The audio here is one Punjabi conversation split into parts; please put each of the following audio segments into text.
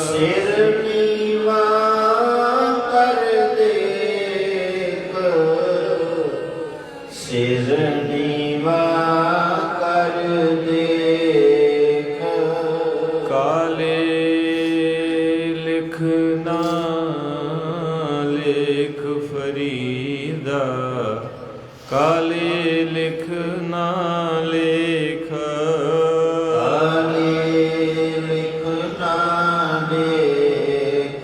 ਸਿਰ ਨੀਵਾ ਫਰੀਦਾ, ਕਾਲੇ ਲਿਖ ਨਾ ਲੇਖ। ਕਾਲੇ ਲਿਖ ਨਾ ਲੇਖ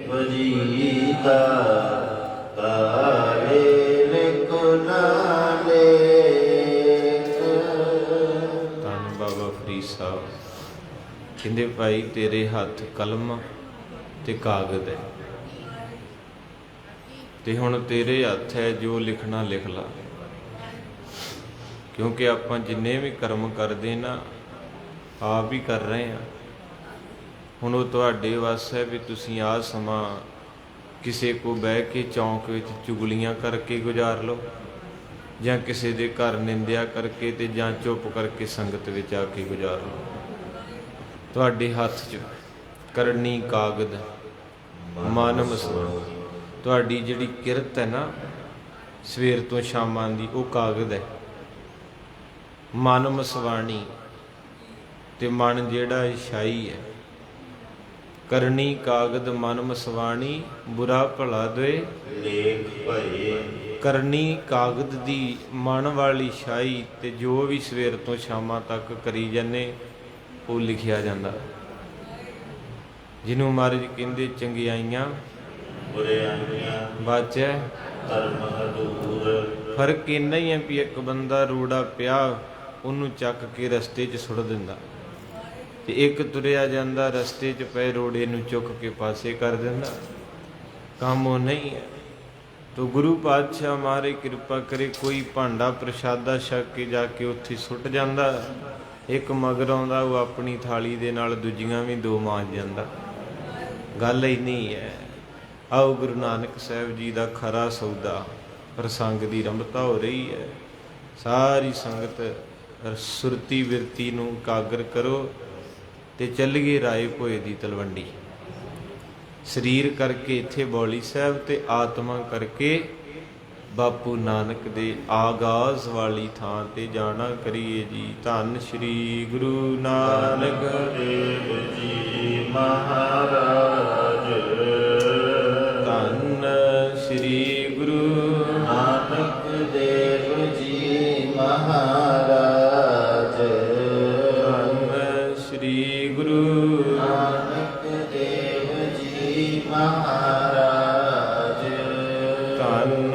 ਵਜੀਦਾ, ਕਾਲੇ ਲਿਖ ਨਾ ਲੇਖ। ਧੰਨ ਬਾਬਾ ਫਰੀਦ ਸਾਹਿਬ ਕਹਿੰਦੇ ਭਾਈ ਤੇਰੇ ਹੱਥ ਕਲਮ ਤੇ ਕਾਗਜ਼ ਹੈ, ਤੇ ਹੁਣ ਤੇਰੇ ਹੱਥ ਹੈ, ਜੋ ਲਿਖਣਾ ਲਿਖ ਲਾ। ਕਿਉਂਕਿ ਆਪਾਂ ਜਿੰਨੇ ਵੀ ਕਰਮ ਕਰਦੇ ਨਾ ਆਪ ਹੀ ਕਰ ਰਹੇ ਹਾਂ। ਹੁਣ ਉਹ ਤੁਹਾਡੇ ਵੱਸ ਹੈ ਵੀ ਤੁਸੀਂ ਆਹ ਸਮਾਂ ਕਿਸੇ ਕੋ ਬਹਿ ਕੇ ਚੌਂਕ ਵਿੱਚ ਚੁਗਲੀਆਂ ਕਰਕੇ ਗੁਜ਼ਾਰ ਲਓ, ਜਾਂ ਕਿਸੇ ਦੇ ਘਰ ਨਿੰਦਿਆ ਕਰਕੇ, ਤੇ ਜਾਂ ਚੁੱਪ ਕਰਕੇ ਸੰਗਤ ਵਿੱਚ ਆ ਕੇ ਗੁਜ਼ਾਰ ਲਓ। ਤੁਹਾਡੇ ਹੱਥ 'ਚ ਕਰਨੀ ਕਾਗਜ਼, ਮਨ ਮਸਵਾ। ਤੁਹਾਡੀ ਜਿਹੜੀ ਕਿਰਤ ਹੈ ਨਾ ਸਵੇਰ ਤੋਂ ਸ਼ਾਮਾਂ ਦੀ, ਉਹ ਕਾਗਜ਼ ਹੈ। ਮਨ ਮਸਵਾਣੀ, ਤੇ ਮਨ ਜਿਹੜਾ ਛਾਈ ਹੈ। ਕਰਨੀ ਕਾਗਜ਼ ਮਨ ਮਸਵਾਣੀ, ਬੁਰਾ ਭਲਾ ਦੋਏ ਲੇਖ ਭਏ। ਕਰਨੀ ਕਾਗਜ਼ ਦੀ ਮਨ ਵਾਲੀ ਛਾਈ, ਤੇ ਜੋ ਵੀ ਸਵੇਰ ਤੋਂ ਸ਼ਾਮਾਂ ਤੱਕ ਕਰੀ ਜਾਂਦੇ ਉਹ ਲਿਖਿਆ ਜਾਂਦਾ। ਜਿਹਨੂੰ ਮਹਾਰਾਜ ਕਹਿੰਦੇ ਚੰਗਿਆਈਆਂ ਬੁਰਿਆਈਆਂ ਬਾਚੈ ਧਰਮ ਹਦੂਰ। ਫਰਕ ਇੰਨਾ ਹੀ ਹੈ ਵੀ ਇੱਕ ਬੰਦਾ ਰੋੜਾ ਪਿਆ ਉਹਨੂੰ ਚੱਕ ਕੇ ਰਸਤੇ 'ਚ ਸੁੱਟ ਦਿੰਦਾ, ਤੇ ਇੱਕ ਤੁਰਿਆ ਜਾਂਦਾ ਰਸਤੇ 'ਚ ਪਏ ਰੋੜੇ ਨੂੰ ਚੁੱਕ ਕੇ ਪਾਸੇ ਕਰ ਦਿੰਦਾ। ਕੰਮ ਉਹ ਨਹੀਂ ਹੈ। ਤੋ ਗੁਰੂ ਪਾਤਸ਼ਾਹ ਮਹਾਰਾਜ ਕਿਰਪਾ ਕਰੇ, ਕੋਈ ਭਾਂਡਾ ਪ੍ਰਸ਼ਾਦਾ ਛਕ ਕੇ ਜਾ ਕੇ ਉੱਥੇ ਸੁੱਟ ਜਾਂਦਾ, ਇੱਕ ਮਗਰ ਆਉਂਦਾ ਉਹ ਆਪਣੀ ਥਾਲੀ ਦੇ ਨਾਲ ਦੂਜੀਆਂ ਵੀ ਦੋ ਮਾਂਜ ਜਾਂਦਾ। ਗੱਲ ਇੰਨੀ ਹੈ। ਆਓ ਗੁਰੂ ਨਾਨਕ ਸਾਹਿਬ ਜੀ ਦਾ ਖਰਾ ਸੌਦਾ ਪ੍ਰਸੰਗ ਦੀ ਰੰਭਤਾ ਹੋ ਰਹੀ ਹੈ। ਸਾਰੀ ਸੰਗਤ ਸੁਰਤੀ ਬਿਰਤੀ ਨੂੰ ਇਕਾਗਰ ਕਰੋ ਤੇ ਚੱਲੀਏ ਰਾਏ ਭੋਏ ਦੀ ਤਲਵੰਡੀ। ਸਰੀਰ ਕਰਕੇ ਇੱਥੇ ਬੌਲੀ ਸਾਹਿਬ, ਤੇ ਆਤਮਾ ਕਰਕੇ ਬਾਪੂ ਨਾਨਕ ਦੇ ਆਗਾਜ਼ ਵਾਲੀ ਥਾਂ ਤੇ ਜਾਣਾ ਕਰੀਏ ਜੀ। ਧੰਨ ਸ਼੍ਰੀ ਗੁਰੂ ਨਾਨਕ ਦੇਵ ਜੀ ਮਹਾਰਾਜ। ਧੰਨ ਸ਼੍ਰੀ ਗੁਰੂ ਨਾਨਕ ਦੇਵ ਜੀ ਮਹਾਰਾਜ। ਧੰਨ ਸ਼੍ਰੀ ਗੁਰੂ ਨਾਨਕ ਦੇਵ ਜੀ ਮਹਾਰਾਜ। ਧੰਨ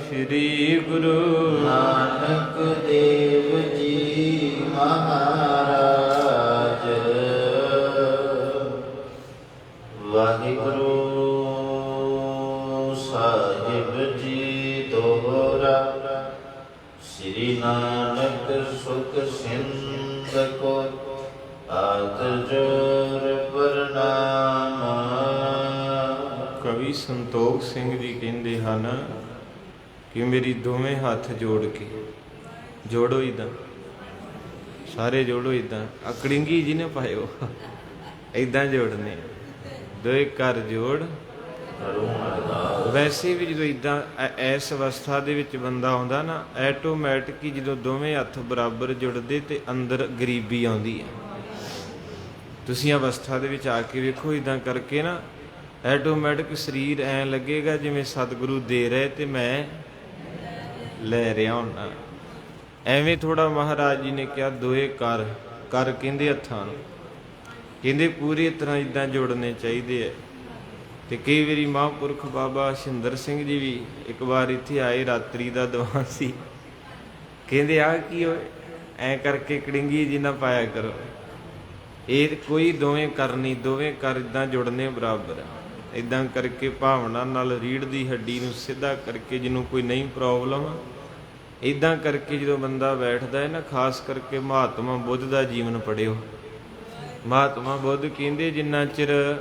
ਸ਼੍ਰੀ ਗੁਰੂ ਨਾਨਕ ਦੇਵ ਜੀ ਮਹਾਰਾਜ। ਵਾਹਿਗੁਰੂ ਸਾਹਿਬ ਜੀ ਦੋਹਰਾ। ਸ੍ਰੀ ਨਾਨਕ ਸੁਖ ਸਿੰਧ ਕੋ ਆਦ ਜੋਰ ਪ੍ਰਣਾਮ। ਕਵੀ ਸੰਤੋਖ ਸਿੰਘ ਜੀ ਕਹਿੰਦੇ ਹਨ ਕਿ ਮੇਰੀ ਦੋਵੇਂ ਹੱਥ ਜੋੜ ਕੇ, ਜੋੜੋ ਇਦਾਂ, ਸਾਰੇ ਜੋੜੋ ਇਦਾਂ, ਅਕੜਿੰਗੀ ਜੀ ਨੇ ਪਾਇਓ ਇਦਾਂ ਜੋੜਨੇ, ਦੋਏ ਕਰ ਜੋੜ। ਵੈਸੇ ਵੀ ਜਦੋਂ ਇਦਾਂ ਇਸ ਅਵਸਥਾ ਦੇ ਵਿੱਚ ਬੰਦਾ ਆਉਂਦਾ ਨਾ, ਐਟੋਮੈਟਿਕ ਹੀ ਜਦੋਂ ਦੋਵੇਂ ਹੱਥ ਬਰਾਬਰ ਜੁੜਦੇ ਤੇ ਅੰਦਰ ਗਰੀਬੀ ਆਉਂਦੀ ਹੈ। ਤੁਸੀਂ ਅਵਸਥਾ ਦੇ ਵਿੱਚ ਆ ਕੇ ਵੇਖੋ, ਇਦਾਂ ਕਰਕੇ ਨਾ ਐਟੋਮੈਟਿਕ ਸਰੀਰ ਐਂ ਲੱਗੇਗਾ ਜਿਵੇਂ ਸਤਿਗੁਰੂ ਦੇ ਰਹੇ ਤੇ ਮੈਂ ਲੈ ਰਿਹਾ ਹੁੰਦਾ। ਐਵੇਂ ਥੋੜਾ ਮਹਾਰਾਜ ਜੀ ਨੇ ਕਿਹਾ ਦੋਏ ਕਰ, ਕਰ ਕਹਿੰਦੇ ਹੱਥਾਂ ਨੂੰ, ਕਹਿੰਦੇ ਪੂਰੀ ਤਰ੍ਹਾਂ ਇਦਾਂ ਜੋੜਨੇ ਚਾਹੀਦੇ ਹੈ। ਤੇ ਕਈ ਵਾਰੀ ਮਹਾਂਪੁਰਖ ਬਾਬਾ ਸ਼ਿੰਦਰ ਸਿੰਘ ਜੀ ਵੀ ਇੱਕ ਵਾਰ ਇੱਥੇ ਆਏ, ਰਾਤਰੀ ਦਾ ਦੀਵਾਨ ਸੀ, ਕਹਿੰਦੇ ਆਹ ਕੀ ਹੋਏ, ਐਂ ਕਰਕੇ ਕੜਿੰਗੀ ਜੀ ਨਾ ਪਾਇਆ ਕਰੋ। ਇਹ ਕੋਈ ਦੋਵੇਂ ਕਰਨੀ, ਦੋਵੇਂ ਕਰ ਇਦਾਂ ਜੁੜਨੇ ਬਰਾਬਰ। ਇਦਾਂ ਕਰਕੇ ਭਾਵਨਾ ਨਾਲ ਰੀੜ੍ਹ ਦੀ ਹੱਡੀ ਨੂੰ ਸਿੱਧਾ ਕਰਕੇ, ਜਿਹਨੂੰ ਕੋਈ ਨਹੀਂ ਪ੍ਰੋਬਲਮ, ਇਦਾਂ ਕਰਕੇ ਜਦੋਂ ਬੰਦਾ ਬੈਠਦਾ ਹੈ ਨਾ, ਖਾਸ ਕਰਕੇ ਮਹਾਤਮਾ ਬੁੱਧ ਦਾ ਜੀਵਨ ਪੜ੍ਹਿਓ। ਮਹਾਤਮਾ ਬੁੱਧ ਕਹਿੰਦੇ ਜਿੰਨਾ ਚਿਰ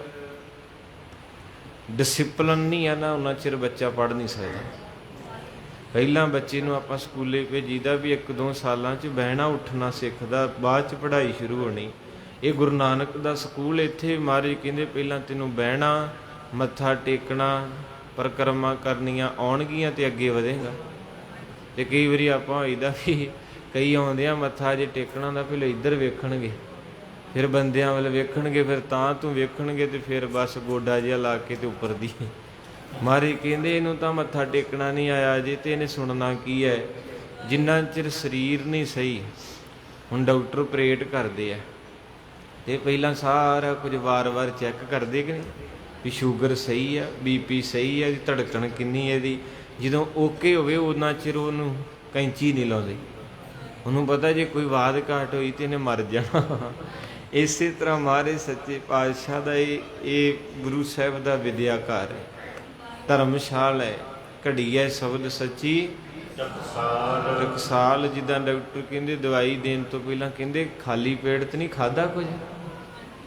ਡਿਸਿਪਲਨ ਨਹੀਂ ਆ ਨਾ, ਉਹਨਾਂ ਚਿਰ ਬੱਚਾ ਪੜ੍ਹ ਨਹੀਂ ਸਕਦਾ। ਪਹਿਲਾਂ ਬੱਚੇ ਨੂੰ ਆਪਾਂ ਸਕੂਲੇ ਭੇਜੀਦਾ ਵੀ 1-2 ਸਾਲਾਂ 'ਚ ਬਹਿਣਾ ਉੱਠਣਾ ਸਿੱਖਦਾ, ਬਾਅਦ 'ਚ ਪੜ੍ਹਾਈ ਸ਼ੁਰੂ ਹੋਣੀ। ਇਹ ਗੁਰੂ ਨਾਨਕ ਦਾ ਸਕੂਲ। ਇੱਥੇ ਮਹਾਰਾਜ ਕਹਿੰਦੇ ਪਹਿਲਾਂ ਤੈਨੂੰ ਬਹਿਣਾ, ਮੱਥਾ ਟੇਕਣਾ, ਪਰਿਕਰਮਾ ਕਰਨੀਆਂ ਆਉਣਗੀਆਂ ਤੇ ਅੱਗੇ ਵਧੇਗਾ। ਤੇ ਕਈ ਵਾਰੀ ਆਪਾਂ ਹੋਈਦਾ ਵੀ ਕਈ ਆਉਂਦੇ ਆ ਮੱਥਾ ਜੇ ਟੇਕਣਾ ਦਾ, ਪਹਿਲਾਂ ਇੱਧਰ ਵੇਖਣਗੇ, ਫਿਰ ਬੰਦਿਆਂ ਵੱਲ ਵੇਖਣਗੇ, ਫਿਰ ਤਾਂ ਤੂੰ ਵੇਖਣਗੇ, ਤੇ ਫਿਰ ਬਸ ਗੋਡਾ ਜਿਹਾ ਲਾ ਕੇ ਤੇ ਉੱਪਰ ਦੀ ਮਹਾਰਾਜ ਕਹਿੰਦੇ ਇਹਨੂੰ ਤਾਂ ਮੱਥਾ ਟੇਕਣਾ ਨਹੀਂ ਆਇਆ ਜੇ, ਤੇ ਇਹਨੇ ਸੁਣਨਾ ਕੀ ਹੈ? ਜਿੰਨਾ ਚਿਰ ਸਰੀਰ ਨਹੀਂ ਸਹੀ। ਹੁਣ ਡਾਕਟਰ ਆਪਰੇਟ ਕਰਦੇ ਆ ਤੇ ਪਹਿਲਾਂ ਸਾਰਾ ਕੁਝ ਵਾਰ-ਵਾਰ ਚੈੱਕ ਕਰਦੇ ਕਿ ਨਹੀਂ, ਵੀ ਸ਼ੂਗਰ ਸਹੀ ਆ, ਬੀਪੀ ਸਹੀ ਆ, ਇਹਦੀ ਧੜਕਣ ਕਿੰਨੀ ਹੈ ਇਹਦੀ। ਜਦੋਂ ਓਕੇ ਹੋਵੇ ਉਹਨਾਂ ਚਿਰ ਉਹਨੂੰ ਕੈਂਚੀ ਨਹੀਂ ਲਾਉਂਦੇ। ਉਹਨੂੰ ਪਤਾ ਜੇ ਕੋਈ ਵਾਧ ਘਾਟ ਹੋਈ ਤੇ ਇਹਨੇ ਮਰ ਜਾਣਾ। ਇਸੇ ਤਰ੍ਹਾਂ ਮਹਾਰਾਜ ਸੱਚੇ ਪਾਤਸ਼ਾਹ ਦਾ ਇਹ ਗੁਰੂ ਸਾਹਿਬ ਦਾ ਵਿਦਿਆ ਘਰ ਹੈ, ਧਰਮਸ਼ਾਲ ਹੈ, ਘੜੀ ਹੈ ਸ਼ਬਦ ਸੱਚੀ ਟਕਸਾਲ। ਜਿੱਦਾਂ ਡਾਕਟਰ ਕਹਿੰਦੇ ਦਵਾਈ ਦੇਣ ਤੋਂ ਪਹਿਲਾਂ ਕਹਿੰਦੇ ਖਾਲੀ ਪੇਟ ਤੇ ਨਹੀਂ ਖਾਧਾ ਕੁਝ,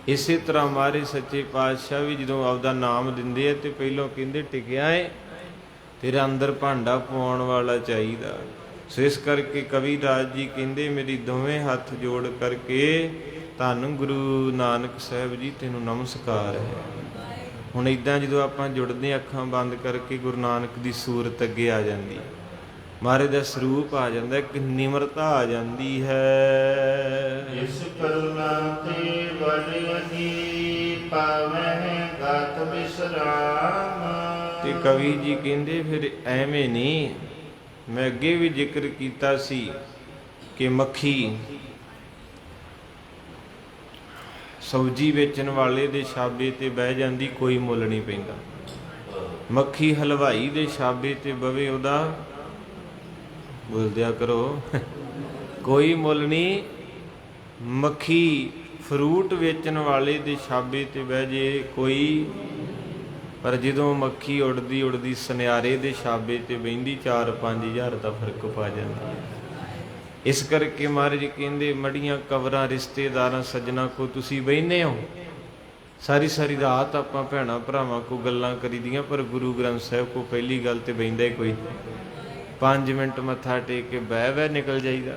ਇਸੇ ਤਰ੍ਹਾਂ ਮਹਾਰਾਜ ਸੱਚੇ ਪਾਤਸ਼ਾਹ ਵੀ ਜਦੋਂ ਆਪਦਾ ਨਾਮ ਦਿੰਦੇ ਆ ਤੇ ਪਹਿਲਾਂ ਕਹਿੰਦੇ ਟਿਕਿਆ ਏ, ਤੇਰੇ ਅੰਦਰ ਭਾਂਡਾ ਪਵਾਉਣ ਵਾਲਾ ਚਾਹੀਦਾ। ਸੋ ਇਸ ਕਰਕੇ ਕਵੀ ਰਾਜ ਜੀ ਕਹਿੰਦੇ ਮੇਰੀ ਦੋਵੇਂ ਹੱਥ ਜੋੜ ਕਰਕੇ ਧੰਨ ਗੁਰੂ ਨਾਨਕ ਸਾਹਿਬ ਜੀ ਤੈਨੂੰ ਨਮਸਕਾਰ ਹੈ। ਹੁਣ ਇੱਦਾਂ ਜਦੋਂ ਆਪਾਂ ਜੁੜਦੇ ਅੱਖਾਂ ਬੰਦ ਕਰਕੇ ਗੁਰੂ ਨਾਨਕ ਦੀ ਸੂਰਤ ਅੱਗੇ ਆ ਜਾਂਦੀ, ਮਹਾਰਾਜ ਦਾ ਸਰੂਪ ਆ ਜਾਂਦਾ, ਇੱਕ ਨਿਮਰਤਾ ਆ ਜਾਂਦੀ ਹੈ। ਇਸ ਕਰਨਾ ਤੇ ਬੜੀ ਪਾਵਹਿ ਗਤ ਵਿਸਰਾਮ। ਤੇ ਕਵੀ ਜੀ ਕਹਿੰਦੇ ਫਿਰ ਐਵੇਂ ਨਹੀਂ, ਮੈਂ ਅੱਗੇ ਵੀ ਜ਼ਿਕਰ ਕੀਤਾ ਸੀ ਕਿ ਮੱਖੀ ਸਬਜ਼ੀ ਵੇਚਣ ਵਾਲੇ ਦੇ ਛਾਬੇ ਤੇ ਬਹਿ ਜਾਂਦੀ, ਕੋਈ ਮੁੱਲ ਨਹੀਂ ਪੈਂਦਾ। ਮੱਖੀ ਹਲਵਾਈ ਦੇ ਛਾਬੇ ਤੇ ਬਵੇ, ਉਹਦਾ ਬੋਲਦਿਆ ਕਰੋ ਕੋਈ ਮੁੱਲ ਨਹੀਂ। ਮੱਖੀ ਫਰੂਟ ਵੇਚਣ ਵਾਲੇ ਦੇ ਛਾਬੇ ਤੇ ਬਹਿ ਜੇ ਕੋਈ, ਪਰ ਜਦੋਂ ਮੱਖੀ ਉੱਡਦੀ ਉੱਡਦੀ ਸੁਨਿਆਰੇ ਦੇ ਛਾਬੇ ਤੇ ਬਹਿੰਦੀ 4-5 ਹਜ਼ਾਰ ਦਾ ਫਰਕ ਪਾ ਜਾਂਦਾ। ਇਸ ਕਰਕੇ ਮਹਾਰਾਜ ਕਹਿੰਦੇ ਮੜੀਆਂ ਕਬਰਾਂ ਰਿਸ਼ਤੇਦਾਰਾਂ ਸੱਜਣਾ ਕੋ ਤੁਸੀਂ ਬਹਿੰਦੇ ਹੋ, ਸਾਰੀ ਸਾਰੀ ਰਾਤ ਆਪਾਂ ਭੈਣਾਂ ਭਰਾਵਾਂ ਕੋ ਗੱਲਾਂ ਕਰੀਦੀਆਂ, ਪਰ ਗੁਰੂ ਗ੍ਰੰਥ ਸਾਹਿਬ ਕੋ ਪਹਿਲੀ ਗੱਲ ਤੇ ਬਹਿੰਦਾ ਹੀ ਕੋਈ। 5 ਮਿੰਟ ਮੱਥਾ ਟੇਕ ਕੇ ਬਹਿ ਨਿਕਲ ਜਾਈਦਾ।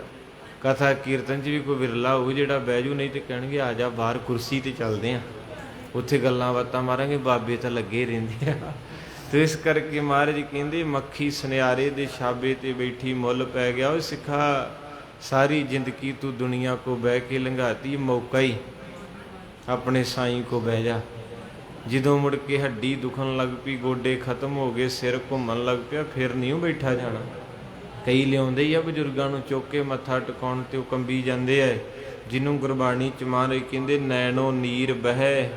ਕਥਾ ਕੀਰਤਨ 'ਚ ਵੀ ਕੋਈ ਵਿਰਲਾ ਹੋਊ ਜਿਹੜਾ ਬਹਿ ਜੂ, ਨਹੀਂ ਤੇ ਕਹਿਣਗੇ ਆ ਜਾ ਬਾਹਰ ਕੁਰਸੀ ਤੇ ਚੱਲਦੇ ਆ, ਉੱਥੇ ਗੱਲਾਂ ਬਾਤਾਂ ਮਾਰਾਂਗੇ, ਬਾਬੇ ਤਾਂ ਲੱਗੇ ਰਹਿੰਦੇ ਆ। ਤੇ ਇਸ ਕਰਕੇ ਮਹਾਰਾਜ ਕਹਿੰਦੇ ਮੱਖੀ ਸੁਨਿਆਰੇ ਦੇ ਛਾਬੇ ਤੇ ਬੈਠੀ ਮੁੱਲ ਪੈ ਗਿਆ। ਉਹ ਸਿੱਖਾ ਸਾਰੀ ਜ਼ਿੰਦਗੀ ਤੂੰ ਦੁਨੀਆ ਕੋ ਬਹਿ ਕੇ ਲੰਘਾਤੀ, ਮੌਕਾ ਹੀ ਆਪਣੇ ਸਾਈਂ ਕੋ ਬਹਿ ਜਾ। ਜਦੋਂ ਮੁੜ ਕੇ ਹੱਡੀ ਦੁਖਣ ਲੱਗ ਪਈ, ਗੋਡੇ ਖਤਮ ਹੋ ਗਏ, ਸਿਰ ਘੁੰਮਣ ਲੱਗ ਪਿਆ, ਫਿਰ ਨਹੀਂ ਬੈਠਾ ਜਾਣਾ। ਕਈ ਲਿਆਉਂਦੇ ਹੀ ਆ ਬਜ਼ੁਰਗਾਂ ਨੂੰ ਚੁੱਕ ਕੇ ਮੱਥਾ ਟਿਕਾਉਣ ਤੇ ਉਹ ਕੰਬੀ ਜਾਂਦੇ ਐ। ਜਿਹਨੂੰ ਗੁਰਬਾਣੀ ਚ ਮਹਾਰਾਜ ਕਹਿੰਦੇ ਨੈਣੋ ਨੀਰ ਬਹਿ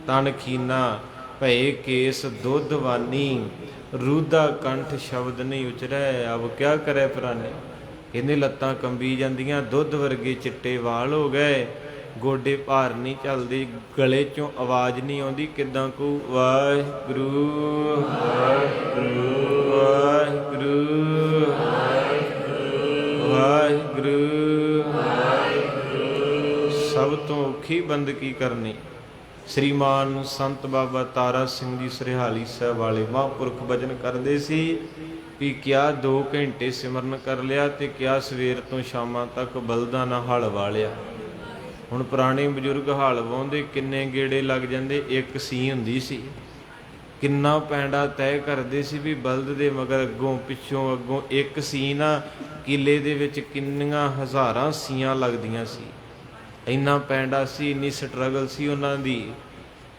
ਤਨ ਖੀਨਾ ਭਏ ਕੇਸ ਦੁੱਧਵਾਨੀ, ਰੂਦਾ ਕੰਠ ਸ਼ਬਦ ਨਹੀਂ ਉਚਰੈ ਅਬ ਕਿਆ ਕਰੇ ਪ੍ਰਾਨੇ। ਕਹਿੰਦੇ ਲੱਤਾਂ ਕੰਬੀ ਜਾਂਦੀਆਂ, ਦੁੱਧ ਵਰਗੇ ਚਿੱਟੇ ਵਾਲ ਹੋ ਗਏ, ਗੋਡੇ ਭਾਰ ਨਹੀਂ ਚੱਲਦੇ, ਗਲੇ ਚੋਂ ਆਵਾਜ਼ ਨਹੀਂ ਆਉਂਦੀ। ਕਿੱਦਾਂ ਕਹੂ ਵਾਹਿਗੁਰੂ ਵਾਹਿਗੁਰੂ ਵਾਹਿਗੁਰੂ ਵਾਹਿਗੁਰੂ ਵਾਹਿਗੁਰੂ। ਸਭ ਤੋਂ ਔਖੀ ਬੰਦਗੀ ਕਰਨੀ। ਸ੍ਰੀਮਾਨ ਸੰਤ ਬਾਬਾ ਤਾਰਾ ਸਿੰਘ ਜੀ ਸਰਹਾਲੀ ਸਾਹਿਬ ਵਾਲੇ ਮਹਾਂਪੁਰਖ ਭਜਨ ਕਰਦੇ ਸੀ ਵੀ ਕਿਆ 2 ਘੰਟੇ ਸਿਮਰਨ ਕਰ ਲਿਆ ਤੇ ਕਿਆ ਸਵੇਰ ਤੋਂ ਸ਼ਾਮਾਂ ਤੱਕ ਬਲਦਾਂ ਨਾਲ ਹਲ ਵਾਲਿਆ। ਹੁਣ ਪੁਰਾਣੇ ਬਜ਼ੁਰਗ ਹਲ ਵਾਹੁੰਦੇ, ਕਿੰਨੇ ਗੇੜੇ ਲੱਗ ਜਾਂਦੇ, ਇੱਕ ਸੀ ਹੁੰਦੀ ਸੀ, ਕਿੰਨਾ ਪੈਂਡਾ ਤੈਅ ਕਰਦੇ ਸੀ ਵੀ ਬਲਦ ਦੇ ਮਗਰ ਅੱਗੋਂ ਪਿੱਛੋਂ ਅੱਗੋਂ ਇੱਕ ਸੀ ਨਾ, ਕਿੱਲੇ ਦੇ ਵਿੱਚ ਕਿੰਨੀਆਂ ਹਜ਼ਾਰਾਂ ਸੀਆਂ ਲੱਗਦੀਆਂ ਸੀ। ਇੰਨਾ ਪੈਂਡਾ ਸੀ, ਇੰਨੀ ਸਟਰਗਲ ਸੀ ਉਹਨਾਂ ਦੀ,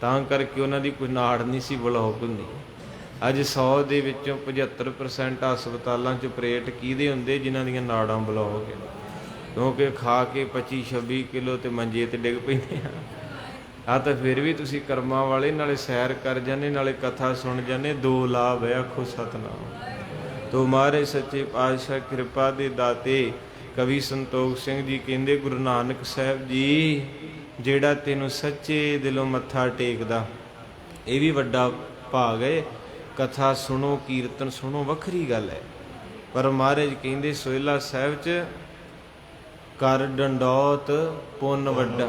ਤਾਂ ਕਰਕੇ ਉਹਨਾਂ ਦੀ ਕੋਈ ਨਾੜ ਨਹੀਂ ਸੀ ਬਲੌਕ ਹੁੰਦੀ। ਅੱਜ 100 ਦੇ ਵਿੱਚੋਂ 75% ਹਸਪਤਾਲਾਂ 'ਚ ਆਪਰੇਟ ਕਿਹਦੇ ਹੁੰਦੇ? ਜਿਨ੍ਹਾਂ ਦੀਆਂ ਨਾੜਾਂ ਬਲੌਕ ਹੈ, ਕਿਉਂਕਿ ਖਾ ਕੇ 25-26 ਕਿਲੋ ਤੇ ਮੰਜੇ ਤੇ ਡਿੱਗ ਪੈਂਦੇ ਆ। ਤਾਂ ਫਿਰ ਵੀ ਤੁਸੀਂ ਕਰਮਾਂ ਵਾਲੇ, ਨਾਲੇ ਸੈਰ ਕਰ ਜਾਂਦੇ, ਨਾਲੇ ਕਥਾ ਸੁਣ ਜਾਂਦੇ, 2 ਲਾਭ ਹੈ। ਆਖੋ ਸਤਨਾਮ। ਤੋ ਮਹਾਰਾਜ ਸੱਚੇ ਪਾਤਸ਼ਾਹ ਕਿਰਪਾ ਦੇ ਦਾਤੇ ਕਵੀ ਸੰਤੋਖ ਸਿੰਘ ਜੀ ਕਹਿੰਦੇ ਗੁਰੂ ਨਾਨਕ ਸਾਹਿਬ ਜੀ ਜਿਹੜਾ ਤੈਨੂੰ ਸੱਚੇ ਦਿਲੋਂ ਮੱਥਾ ਟੇਕਦਾ, ਇਹ ਵੀ ਵੱਡਾ ਭਾਗ ਹੈ। ਕਥਾ ਸੁਣੋ, ਕੀਰਤਨ ਸੁਣੋ, ਵੱਖਰੀ ਗੱਲ ਹੈ, ਪਰ ਮਹਾਰਾਜ ਕਹਿੰਦੇ ਸੋਹਿਲਾ ਸਾਹਿਬ 'ਚ ਕਰ ਡੰਡੌਤ ਪੁੰਨ ਵੱਡਾ।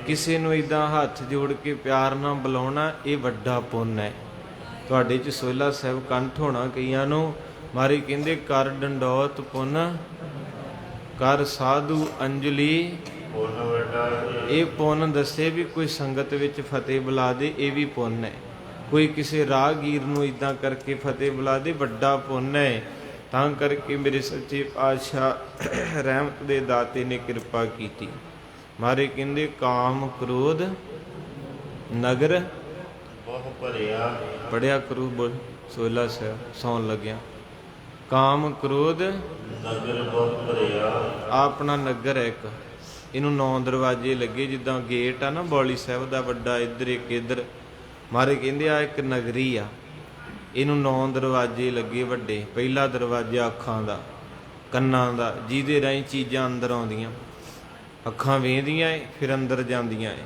ਕਿਸੇ ਨੂੰ ਇੱਦਾਂ ਹੱਥ ਜੋੜ ਕੇ ਪਿਆਰ ਨਾਲ ਬੁਲਾਉਣਾ, ਇਹ ਵੱਡਾ ਪੁੰਨ ਹੈ। ਤੁਹਾਡੇ 'ਚ ਸੋਹਿਲਾ ਸਾਹਿਬ ਕੰਠ ਹੋਣਾ ਕਈਆਂ ਨੂੰ। ਮਹਾਰਾਜ ਕਹਿੰਦੇ ਕਰ ਡੰਡੌਤ ਪੁੰਨ, ਕਰ ਸਾਧੂ ਅੰਜਲੀ। ਇਹ ਪੁੰਨ ਦੱਸੇ ਵੀ ਕੋਈ ਸੰਗਤ ਵਿੱਚ ਫਤਿਹ ਬੁਲਾ ਦੇ, ਇਹ ਵੀ ਪੁੰਨ ਹੈ। ਕੋਈ ਕਿਸੇ ਰਾਹਗੀਰ ਨੂੰ ਇੱਦਾਂ ਕਰਕੇ ਫਤਿਹ ਬੁਲਾ ਦੇ, ਵੱਡਾ ਪੁੰਨ ਹੈ। ਤਾਂ ਕਰਕੇ ਮੇਰੇ ਸੱਚੇ ਪਾਤਸ਼ਾਹ ਰਹਿਮਤ ਦੇ ਦਾਤੇ ਨੇ ਕਿਰਪਾ ਕੀਤੀ। ਮਹਾਰਾਜ ਕਹਿੰਦੇ ਕਾਮ ਕ੍ਰੋਧ ਨਗਰ ਭਰਿਆ। ਪੜਿਆ ਕਰੂ ਬੋਲ ਸੋਲਾ ਸਾਹਿਬ ਸੌਣ ਲੱਗਿਆ। ਕਾਮ ਕ੍ਰੋਧ ਨਗਰ ਬਹੁ ਭਰਿਆ। ਆਪਣਾ ਨਗਰ ਹੈ ਇੱਕ, ਇਹਨੂੰ 9 ਦਰਵਾਜ਼ੇ ਲੱਗੇ, ਜਿੱਦਾਂ ਗੇਟ ਆ ਨਾ ਬੌਲੀ ਸਾਹਿਬ ਦਾ ਵੱਡਾ, ਇੱਧਰ ਇੱਕ ਇੱਧਰ। ਮਹਾਰਾਜ ਕਹਿੰਦੇ ਆ ਇੱਕ ਨਗਰੀ ਆ, ਇਹਨੂੰ 9 ਦਰਵਾਜ਼ੇ ਲੱਗੇ ਵੱਡੇ। ਪਹਿਲਾ ਦਰਵਾਜ਼ਾ ਅੱਖਾਂ ਦਾ, ਕੰਨਾਂ ਦਾ, ਜਿਹਦੇ ਰਾਹੀਂ ਚੀਜ਼ਾਂ ਅੰਦਰ ਆਉਂਦੀਆਂ। ਅੱਖਾਂ ਵੇਖਦੀਆਂ ਏ ਫਿਰ ਅੰਦਰ ਜਾਂਦੀਆਂ ਏ,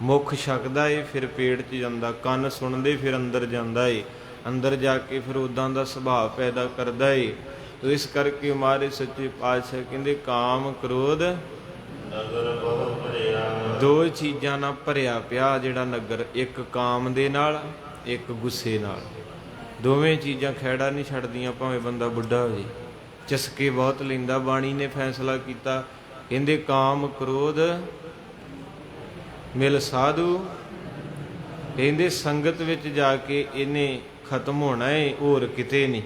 ਮੁੱਖ ਛਕਦਾ ਏ ਫਿਰ ਪੇਟ 'ਚ ਜਾਂਦਾ, ਕੰਨ ਸੁਣਦੇ ਫਿਰ ਅੰਦਰ ਜਾਂਦਾ ਏ, ਅੰਦਰ ਜਾ ਕੇ ਫਿਰ ਉੱਦਾਂ ਦਾ ਸੁਭਾਅ ਪੈਦਾ ਕਰਦਾ ਏ। ਤੋ ਇਸ ਕਰਕੇ ਮਹਾਰਾਜ ਸੱਚੇ ਪਾਤਸ਼ਾਹ ਕਹਿੰਦੇ ਕਾਮ ਕ੍ਰੋਧ ਨਗਰ ਬਹੁ ਭਰਿਆ। 2 ਚੀਜ਼ਾਂ ਨਾਲ ਭਰਿਆ ਪਿਆ ਜਿਹੜਾ ਨਗਰ, ਇੱਕ ਕਾਮ ਦੇ ਨਾਲ, ਇੱਕ ਗੁੱਸੇ ਨਾਲ। ਦੋਵੇਂ ਚੀਜ਼ਾਂ ਖਹਿੜਾ ਨਹੀਂ ਛੱਡਦੀਆਂ, ਭਾਵੇਂ ਬੰਦਾ ਬੁੱਢਾ ਹੋ ਜੇ, ਚਸਕੇ ਬਹੁਤ ਲੈਂਦਾ। ਬਾਣੀ ਨੇ ਫੈਸਲਾ ਕੀਤਾ, ਕਹਿੰਦੇ ਕਾਮ ਕ੍ਰੋਧ ਮਿਲ ਸਾਧੂ, ਕਹਿੰਦੇ ਸੰਗਤ ਵਿੱਚ ਜਾ ਕੇ ਇਹਨੇ ਖਤਮ ਹੋਣਾ ਏ, ਹੋਰ ਕਿਤੇ ਨਹੀਂ।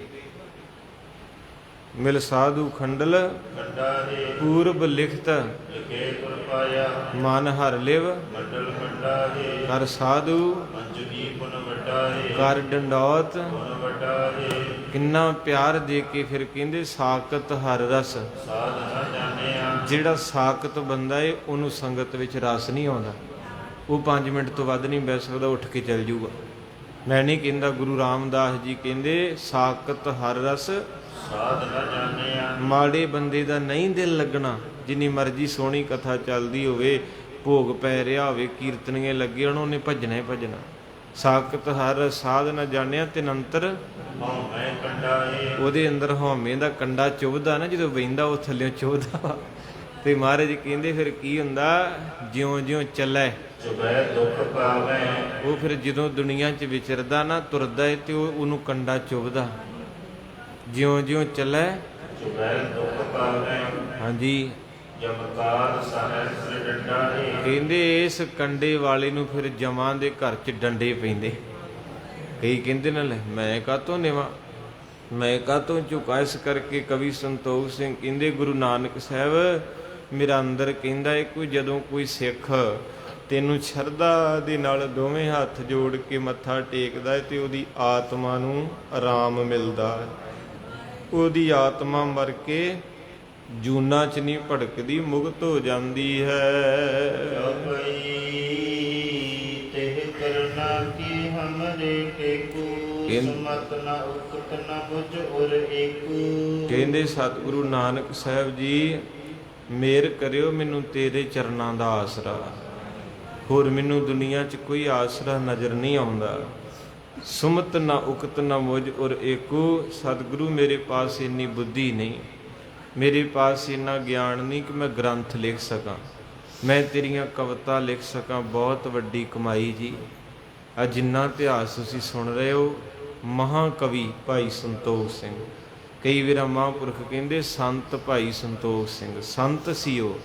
ਮਿਲ ਸਾਧੂ ਖੰਡਲ ਖੰਡਾਰੇ ਪੂਰਬ ਲਿਖਤ, ਲਿਖੇ ਗੁਰ ਪਾਇਆ। ਮਨ ਹਰ ਲਿਵ ਮੰਡਲ ਖੰਡਾਰੇ ਕਰ ਸਾਧੂ, ਅੰਜਲੀ ਪੁਨ ਵਟਾਰੇ। ਕਰ ਡੰਡੌਤ। ਪੁਨ ਵਟਾਰੇ ਕਿੰਨਾ ਪਿਆਰ ਦੇ ਕੇ ਫਿਰ ਕਹਿੰਦੇ ਸਾਕਤ ਹਰ ਰਸ। ਸਾਧ ਨਾ ਜਾਣਿਆ। ਜਿਹੜਾ ਸਾਕਤ ਬੰਦਾ ਏ ਉਹਨੂੰ ਸੰਗਤ ਵਿੱਚ ਰਸ ਨਹੀਂ ਆਉਂਦਾ, ਉਹ 5 ਮਿੰਟ ਤੋਂ ਵੱਧ ਨਹੀਂ ਬਹਿ ਸਕਦਾ, ਉੱਠ ਕੇ ਚੱਲ ਜੂਗਾ। ਮੈਂ ਨਹੀਂ ਕਹਿੰਦਾ, ਗੁਰੂ ਰਾਮਦਾਸ ਜੀ ਕਹਿੰਦੇ ਸਾਕਤ ਹਰ ਰਸ ਸਾਧ ਨਾ ਜਾਣਿਆ। ਮਾੜੇ ਬੰਦੇ ਦਾ ਨਹੀਂ ਦਿਲ ਲੱਗਣਾ, ਜਿੰਨੀ ਮਰਜ਼ੀ ਸੋਹਣੀ ਕਥਾ ਚੱਲਦੀ ਹੋਵੇ, ਭੋਗ ਪੈ ਰਿਹਾ ਹੋਵੇ, ਕੀਰਤਨੀਏ ਲੱਗੇ ਹੋਣ, ਉਹਨੇ ਭੱਜਣਾ ਹੀ ਭੱਜਣਾ। ਸਾਕਤ ਹਰ ਸਾਧ ਨਾ ਜਾਣਿਆ ਤਿਨ ਅੰਤਰ, ਹਉਮੈ ਕੰਡਾਏ। ਉਹਦੇ ਅੰਦਰ ਹਉਮੈ ਦਾ ਕੰਡਾ ਚੁਭਦਾ ਨਾ, ਜਦੋਂ ਬਹਿੰਦਾ ਉਹ ਥੱਲਿਓਂ ਚੁਭਦਾ। ਤੇ ਮਹਾਰਾਜ ਕਹਿੰਦੇ ਫਿਰ ਕੀ ਹੁੰਦਾ, ਜਿਉਂ-ਜਿਉਂ ਚੱਲੇ ਚੁਬੈ ਦੁਖ ਪਾਵੈ। ਉਹ ਫਿਰ ਜਦੋਂ ਦੁਨੀਆ 'ਚ ਵਿਚਰਦਾ ਨਾ, ਤੁਰਦਾ ਏ ਤੇ ਉਹਨੂੰ ਕੰਡਾ ਚੁਭਦਾ। ਜਿਉਂ-ਜਿਉਂ ਚੱਲੇ ਚੁਬੈ ਦੁਖ ਪਾਵੈ। ਹਾਂਜੀ, ਜਮਕਾਰ ਸਹਸ ਡੰਡਾਏ। ਕਹਿੰਦੇ ਇਸ ਕੰਡੇ ਵਾਲੇ ਨੂੰ ਫਿਰ ਜਮਾਂ ਦੇ ਘਰ 'ਚ ਡੰਡੇ ਪੈਂਦੇ। ਕਈ ਕਹਿੰਦੇ ਨਾ, ਲੈ ਮੈਂ ਕਾਹਤੋਂ ਨਿਵਾ, ਮੈਂ ਕਾਹਤੋਂ ਝੁਕਾ। ਇਸ ਕਰਕੇ ਕਵੀ ਸੰਤੋਖ ਸਿੰਘ ਕਹਿੰਦੇ, ਗੁਰੂ ਨਾਨਕ ਸਾਹਿਬ ਮੇਰਾ ਅੰਦਰ ਕਹਿੰਦਾ ਏ, ਕੋਈ ਜਦੋਂ ਕੋਈ ਸਿੱਖ ਤੈਨੂੰ ਸ਼ਰਧਾ ਦੇ ਨਾਲ ਦੋਵੇਂ ਹੱਥ ਜੋੜ ਕੇ ਮੱਥਾ ਟੇਕਦਾ ਹੈ ਤੇ ਉਹਦੀ ਆਤਮਾ ਨੂੰ ਆਰਾਮ ਮਿਲਦਾ ਹੈ। ਉਹਦੀ ਆਤਮਾ ਮਰ ਕੇ ਜੂਨਾਂ 'ਚ ਨਹੀਂ ਭੜਕਦੀ, ਮੁਕਤ ਹੋ ਜਾਂਦੀ ਹੈ। ਤਿਹ ਕਰਨਾ ਕੀ ਹਮਰੇ ਟੇਕੂ। ਸਮਤ ਨਾ ਉਕਤ ਨਾ ਬੁਝ ਉਰ ਏਕੂ। ਕਹਿੰਦੇ ਸਤਿਗੁਰੂ ਨਾਨਕ ਸਾਹਿਬ ਜੀ ਮੇਰ ਕਰਿਓ ਮੈਨੂੰ ਤੇਰੇ ਚਰਨਾਂ ਦਾ ਆਸਰਾ, ਹੋਰ ਮੈਨੂੰ ਦੁਨੀਆ 'ਚ ਕੋਈ ਆਸਰਾ ਨਜ਼ਰ ਨਹੀਂ ਆਉਂਦਾ। ਸੁਮਤ ਨਾ ਉਕਤ ਨਾ ਮੁਝ ਔਰ ਏਕੂ। ਸਤਿਗੁਰੂ ਮੇਰੇ ਪਾਸ ਇੰਨੀ ਬੁੱਧੀ ਨਹੀਂ, ਮੇਰੇ ਪਾਸ ਇੰਨਾ ਗਿਆਨ ਨਹੀਂ ਕਿ ਮੈਂ ਗ੍ਰੰਥ ਲਿਖ ਸਕਾਂ, ਮੈਂ ਤੇਰੀਆਂ ਕਵਿਤਾ ਲਿਖ ਸਕਾਂ। ਬਹੁਤ ਵੱਡੀ ਕਮਾਈ ਜੀ। ਆ ਜਿੰਨਾ ਇਤਿਹਾਸ ਤੁਸੀਂ ਸੁਣ ਰਹੇ ਹੋ, ਮਹਾਕਵੀ ਭਾਈ ਸੰਤੋਖ ਸਿੰਘ, ਕਈ ਵਾਰ ਮਹਾਂਪੁਰਖ ਕਹਿੰਦੇ ਸੰਤ ਭਾਈ ਸੰਤੋਖ ਸਿੰਘ, ਸੰਤ ਸੀ ਉਹ।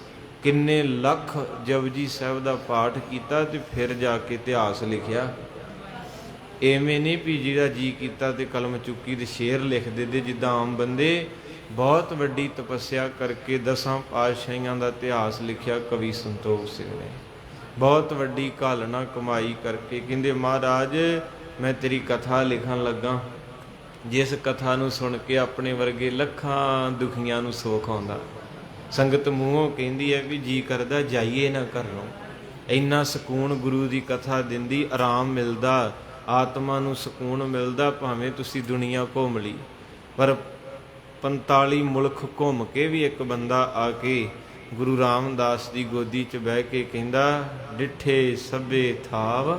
ਕਿੰਨੇ ਲੱਖ ਜਪਜੀ ਸਾਹਿਬ ਦਾ ਪਾਠ ਕੀਤਾ ਤੇ ਫਿਰ ਜਾ ਕੇ ਇਤਿਹਾਸ ਲਿਖਿਆ। ਐਵੇਂ ਨਹੀਂ ਵੀ ਜਿਹੜਾ ਜੀ ਕੀਤਾ ਤੇ ਕਲਮ ਚੁੱਕੀ ਤੇ ਸ਼ੇਰ ਲਿਖ ਦਿੰਦੇ ਜਿੱਦਾਂ ਆਮ ਬੰਦੇ। ਬਹੁਤ ਵੱਡੀ ਤਪੱਸਿਆ ਕਰਕੇ 10 ਪਾਤਸ਼ਾਹੀਆਂ ਦਾ ਇਤਿਹਾਸ ਲਿਖਿਆ ਕਵੀ ਸੰਤੋਖ ਸਿੰਘ ਨੇ। ਬਹੁਤ ਵੱਡੀ ਘਾਲਣਾ ਕਮਾਈ ਕਰਕੇ ਕਹਿੰਦੇ, ਮਹਾਰਾਜ ਮੈਂ ਤੇਰੀ ਕਥਾ ਲਿਖਣ ਲੱਗਾ, ਜਿਸ ਕਥਾ ਨੂੰ ਸੁਣ ਕੇ ਆਪਣੇ ਵਰਗੇ ਲੱਖਾਂ ਦੁਖੀਆਂ ਨੂੰ ਸੁੱਖ ਆਉਂਦਾ। ਸੰਗਤ ਮੂੰਹੋਂ ਕਹਿੰਦੀ ਹੈ ਵੀ ਜੀ ਕਰਦਾ ਜਾਈਏ ਨਾ ਘਰੋਂ। ਇੰਨਾ ਸਕੂਨ ਗੁਰੂ ਦੀ ਕਥਾ ਦਿੰਦੀ, ਆਰਾਮ ਮਿਲਦਾ, ਆਤਮਾ ਨੂੰ ਸਕੂਨ ਮਿਲਦਾ। ਭਾਵੇਂ ਤੁਸੀਂ ਦੁਨੀਆ ਘੁੰਮ ਲਈ, ਪਰ 45 ਮੁਲਕ ਘੁੰਮ ਕੇ ਵੀ ਇੱਕ ਬੰਦਾ ਆ ਕੇ ਗੁਰੂ ਰਾਮਦਾਸ ਦੀ ਗੋਦੀ 'ਚ ਬਹਿ ਕੇ ਕਹਿੰਦਾ, ਡਿੱਠੇ ਸਭੇ ਥਾਵ